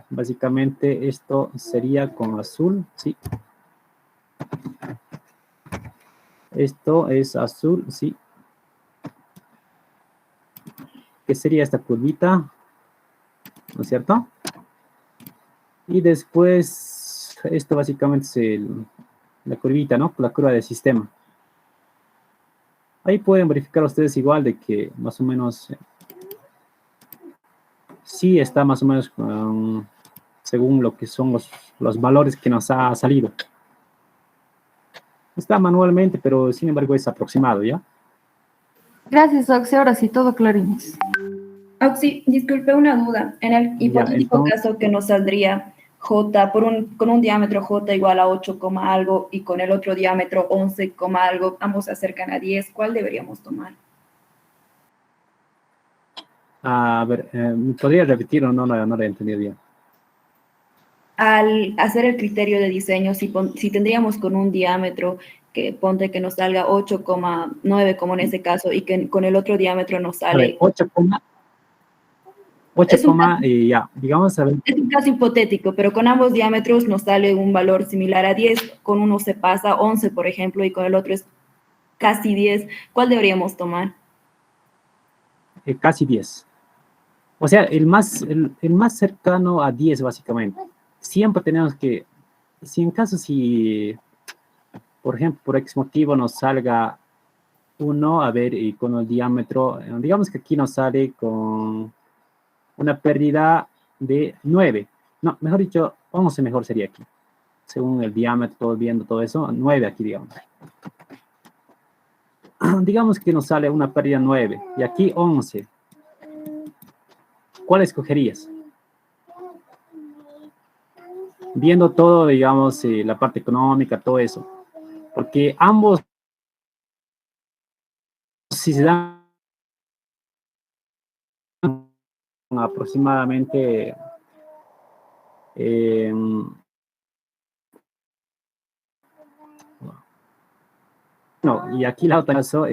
básicamente esto sería con azul, ¿sí? Esto es azul, ¿sí? ¿Qué sería esta curvita? ¿No es cierto? Y después, esto básicamente es la curvita, ¿no? La curva del sistema. Ahí pueden verificar ustedes igual de que más o menos sí está más o menos según lo que son los valores que nos ha salido. Está manualmente, pero sin embargo es aproximado, ¿ya? Gracias, Oxy. Ahora sí, todo clarines. Oxy, disculpe una duda. En el Ya, hipotético entonces, caso que nos saldría J con un diámetro J igual a 8, algo y con el otro diámetro 11, algo, ambos se acercan a 10, ¿cuál deberíamos tomar? a ver, ¿me podría repetir o no lo he entendido bien? Al hacer el criterio de diseño, si tendríamos con un diámetro que ponte que nos salga 8,9 como en ese caso y que con el otro diámetro nos A ver, sale... 8, y ya, digamos, a ver, Es un caso hipotético, pero con ambos diámetros nos sale un valor similar a 10, con uno se pasa 11, por ejemplo, y con el otro es casi 10. ¿Cuál deberíamos tomar? casi 10. O sea, el más cercano a 10 básicamente. Siempre tenemos que, si en caso, si, por ejemplo, por X motivo nos salga 1, a ver, y con el diámetro, digamos que aquí nos sale con una pérdida de 9. No, mejor dicho, 11 mejor sería aquí. Según el diámetro, viendo todo eso, 9 aquí, digamos. Digamos que nos sale una pérdida 9 y aquí 11. ¿Cuál escogerías? Viendo todo, digamos, la parte económica, todo eso. Porque ambos, si se dan aproximadamente no, y aquí la otra caso,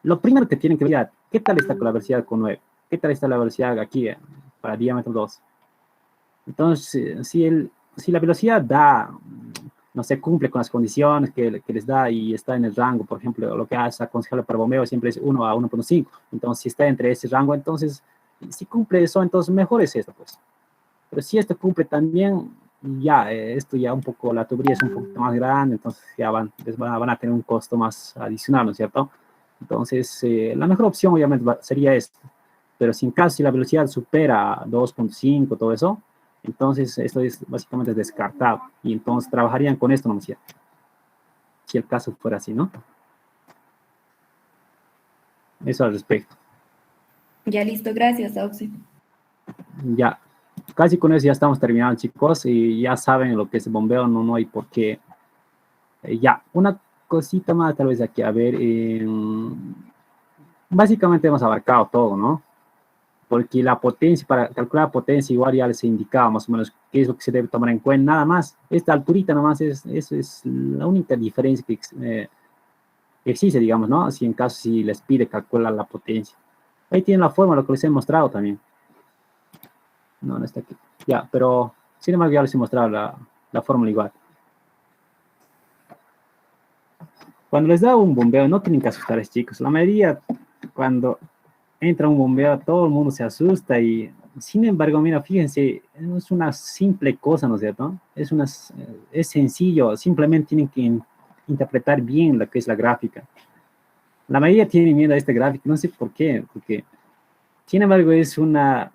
lo primero que tienen que ver, ¿qué tal está con la velocidad con 9? ¿Qué tal está la velocidad aquí para diámetro 2? Entonces, si la velocidad no se cumple con las condiciones que les da y está en el rango, por ejemplo, lo que hace aconsejable para bombeo siempre es 1 a 1.5. Entonces, si está entre ese rango, entonces, si cumple eso, entonces mejor es esto, pues. Pero si esto cumple también, ya, esto ya un poco, la tubería es un poquito más grande, entonces ya van a tener un costo más adicional, ¿no es cierto? Entonces, la mejor opción obviamente sería esto. Pero si en caso si la velocidad supera 2.5, todo eso, entonces esto es básicamente descartado. Y entonces trabajarían con esto, ¿no es cierto? Si el caso fuera así, ¿no? Eso al respecto. Ya listo, gracias, Oxy. Ya, casi con eso ya estamos terminando, chicos, y ya saben lo que es bombeo, no hay por qué. Ya, una cosita más tal vez aquí, a ver, básicamente hemos abarcado todo, ¿no? Porque la potencia, para calcular la potencia igual ya les indicaba más o menos qué es lo que se debe tomar en cuenta, nada más. Esta alturita nomás eso es la única diferencia que existe, digamos, ¿no? Si en caso si les pide calcular la potencia. Ahí tienen la forma, lo que les he mostrado también. No está aquí. Ya, pero sin embargo ya les he mostrado la fórmula igual. Cuando les da un bombeo, no tienen que asustarse, chicos. La mayoría, cuando entra un bombeo, todo el mundo se asusta y, sin embargo, mira, fíjense, es una simple cosa, ¿no es cierto? Es sencillo, simplemente tienen que interpretar bien lo que es la gráfica. La mayoría tiene miedo a este gráfico, no sé por qué, porque, sin embargo, es una,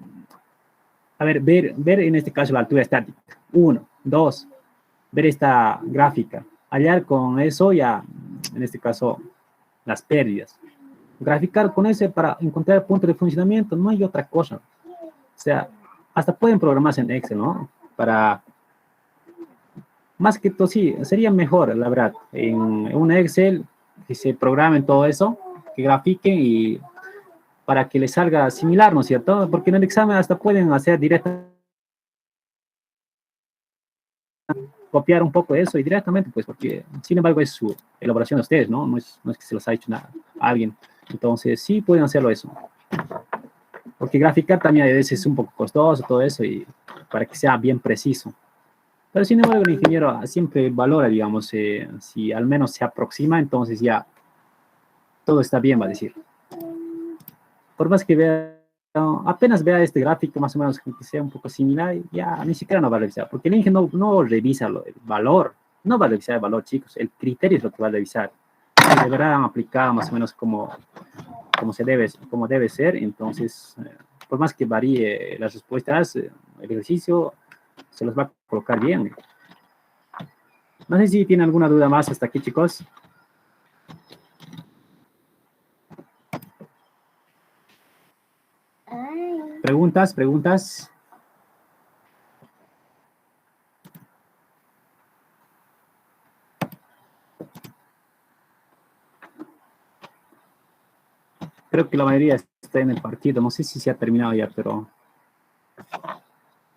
a ver, ver en este caso la altura estática, 1, 2, ver esta gráfica, hallar con eso ya, en este caso, las pérdidas. Graficar con ese para encontrar el punto de funcionamiento, no hay otra cosa. O sea, hasta pueden programarse en Excel, ¿no? Para, más que todo, sí, sería mejor, la verdad, en un Excel que se programen todo eso, que grafiquen y para que les salga similar, ¿no es cierto? Porque en el examen hasta pueden hacer directamente, copiar un poco eso y directamente, pues, porque, sin embargo, es su elaboración de ustedes, ¿no? No es que se los ha hecho nada a alguien. Entonces, sí pueden hacerlo eso. Porque graficar también a veces es un poco costoso, todo eso, y para que sea bien preciso. Pero sin embargo, el ingeniero siempre valora, digamos, si al menos se aproxima, entonces ya todo está bien, va a decir. Por más que vea, apenas vea este gráfico, más o menos que sea un poco similar, ya ni siquiera no va a revisar, porque el ingeniero no revisa el valor, no va a revisar el valor, chicos, el criterio es lo que va a revisar. Si de verdad han aplicado más o menos como debe ser, entonces, por más que varíe las respuestas, el ejercicio se los va a colocar bien. No sé si tienen alguna duda más hasta aquí, chicos. ¿Preguntas? Creo que la mayoría está en el partido. No sé si se ha terminado ya, pero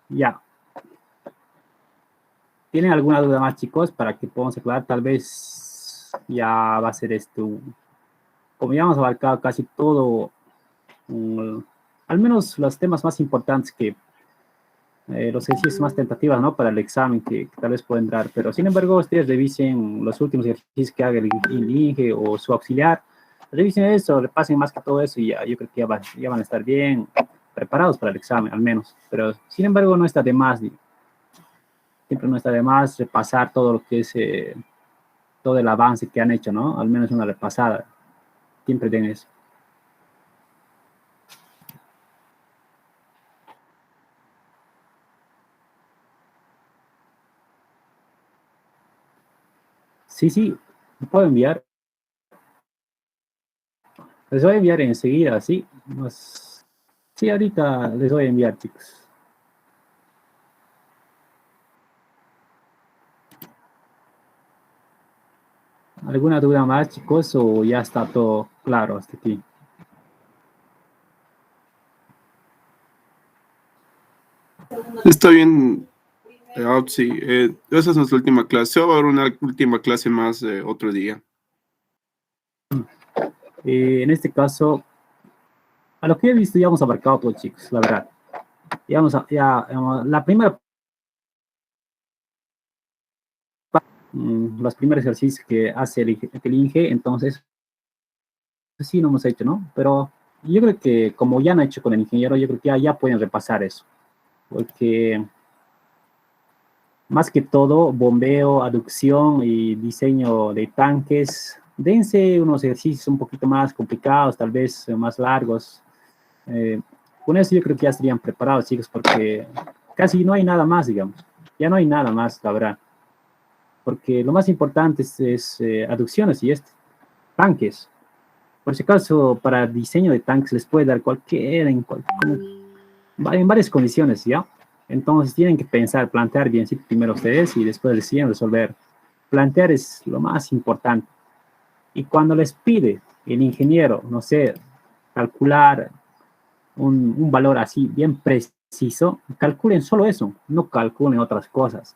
ya. ¿Tienen alguna duda más, chicos, para que podamos aclarar? Tal vez ya va a ser esto. Como ya hemos abarcado casi todo, al menos los temas más importantes que los ejercicios más tentativas, ¿no? Para el examen que tal vez pueden dar. Pero, sin embargo, ustedes revisen los últimos ejercicios que haga el INGE o su auxiliar. Revisen eso, repasen más que todo eso y ya, yo creo que ya van a estar bien preparados para el examen, al menos. Pero, sin embargo, no está de más, siempre no está de más repasar todo lo que es, todo el avance que han hecho, ¿no? Al menos una repasada. Siempre den eso. Sí, lo puedo enviar. Les voy a enviar enseguida, ¿sí? Sí, ahorita les voy a enviar, chicos. ¿Alguna duda más, chicos? ¿O ya está todo claro hasta aquí? Está bien, sí. Esa es nuestra última clase. Va a haber una última clase más otro día. En este caso, a lo que he visto ya hemos abarcado todo, chicos, la verdad. La primera, los primeros ejercicios que hace el INGE, entonces, sí, no hemos hecho, ¿no? Pero yo creo que como ya han hecho con el ingeniero, yo creo que ya pueden repasar eso. Porque más que todo, bombeo, aducción y diseño de tanques, dense unos ejercicios un poquito más complicados, tal vez más largos. Con eso yo creo que ya estarían preparados, chicos, porque casi no hay nada más, digamos. Ya no hay nada más, la verdad. Porque lo más importante es aducciones y tanques. Por si acaso, para diseño de tanques les puede dar cualquiera, en varias condiciones, ¿ya? Entonces tienen que pensar, plantear bien sí, primero ustedes y después deciden resolver. Plantear es lo más importante. Y cuando les pide el ingeniero, no sé, calcular un valor así bien preciso, calculen solo eso, no calculen otras cosas.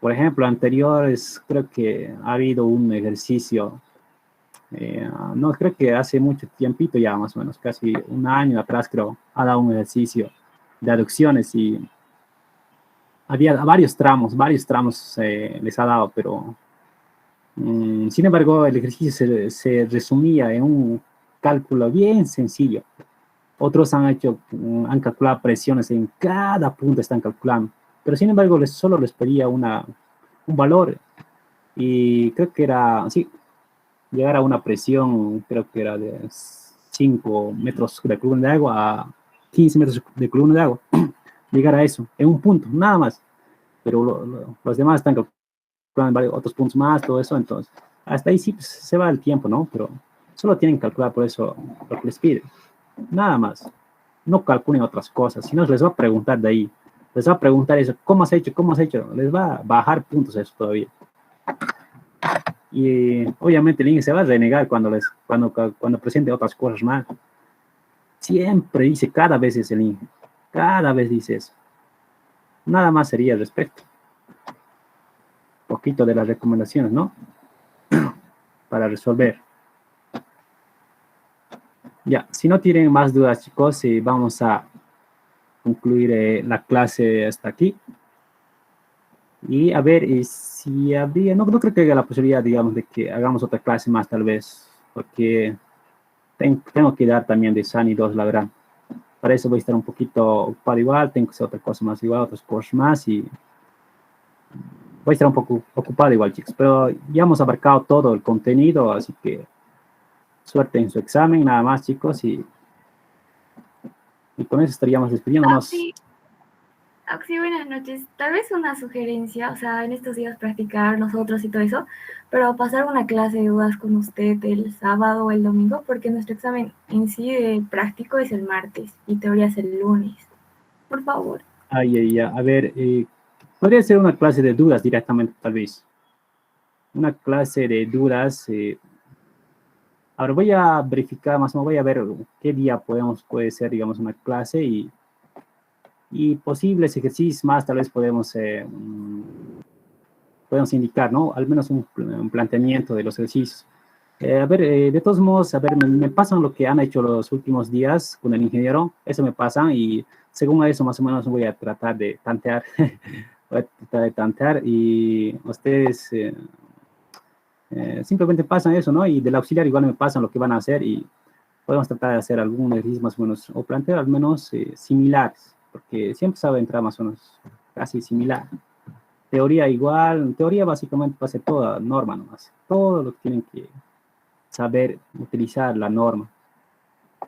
Por ejemplo, anteriores, creo que ha habido un ejercicio, no, creo que hace mucho tiempito ya, más o menos, casi un año atrás, creo, ha dado un ejercicio de aducciones y había varios tramos les ha dado, pero sin embargo el ejercicio se resumía en un cálculo bien sencillo. Otros han calculado presiones en cada punto, están calculando, pero sin embargo solo les pedía un valor y creo que era, sí, llegar a una presión, creo que era de 5 metros de columna de agua a 15 metros de columna de agua. Llegar a eso, en un punto, nada más. Pero los demás están calculando varios otros puntos más, todo eso, entonces, hasta ahí sí pues, se va el tiempo, ¿no? Pero solo tienen que calcular por eso lo que les piden. Nada más. No calculen otras cosas, si no les va a preguntar de ahí. Les va a preguntar eso, ¿cómo has hecho? ¿Cómo has hecho? Les va a bajar puntos eso todavía. Y obviamente el INE se va a renegar cuando presente otras cosas más. Siempre dice, cada vez es el INE. Cada vez dice eso. Nada más sería al respecto. Un poquito de las recomendaciones, ¿no? Para resolver. Ya, si no tienen más dudas, chicos, vamos a concluir la clase hasta aquí. Y a ver si habría, no creo que haya la posibilidad, digamos, de que hagamos otra clase más, tal vez, porque tengo que dar también de SANI 2, la verdad. Para eso voy a estar un poquito ocupado igual, tengo que hacer otra cosa más igual, otros cursos más, y voy a estar un poco ocupado igual, chicos, pero ya hemos abarcado todo el contenido, así que suerte en su examen, nada más, chicos, y con eso estaríamos despidiéndonos. Auxi, buenas noches. Tal vez una sugerencia, o sea, en estos días practicar nosotros y todo eso, pero pasar una clase de dudas con usted el sábado o el domingo, porque nuestro examen en sí de práctico es el martes y teoría es el lunes. Por favor. A ver, podría ser una clase de dudas directamente, tal vez. Una clase de dudas. Ahora voy a verificar, más o menos voy a ver qué día puede ser, digamos, una clase y posibles ejercicios más, tal vez podemos indicar, ¿no? Al menos un planteamiento de los ejercicios. A ver, de todos modos, a ver, me pasan lo que han hecho los últimos días con el ingeniero, eso me pasan y según eso más o menos voy a tratar de tantear, y ustedes simplemente pasan eso, ¿no? Y del auxiliar igual me pasan lo que van a hacer y podemos tratar de hacer algún ejercicio más o menos, o plantear al menos similares, porque siempre sabe entrar más o menos casi similar. Teoría igual, teoría básicamente va a ser toda norma nomás, todo lo que tienen que saber utilizar la norma.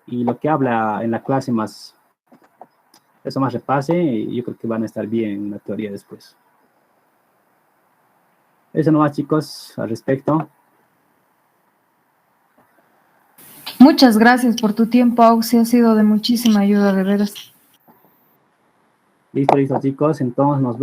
Y lo que habla en la clase más, eso más repase, y yo creo que van a estar bien en la teoría después. Eso nomás, chicos, al respecto. Muchas gracias por tu tiempo, Auxi, ha sido de muchísima ayuda, de veras. Listo, chicos, entonces nos vemos.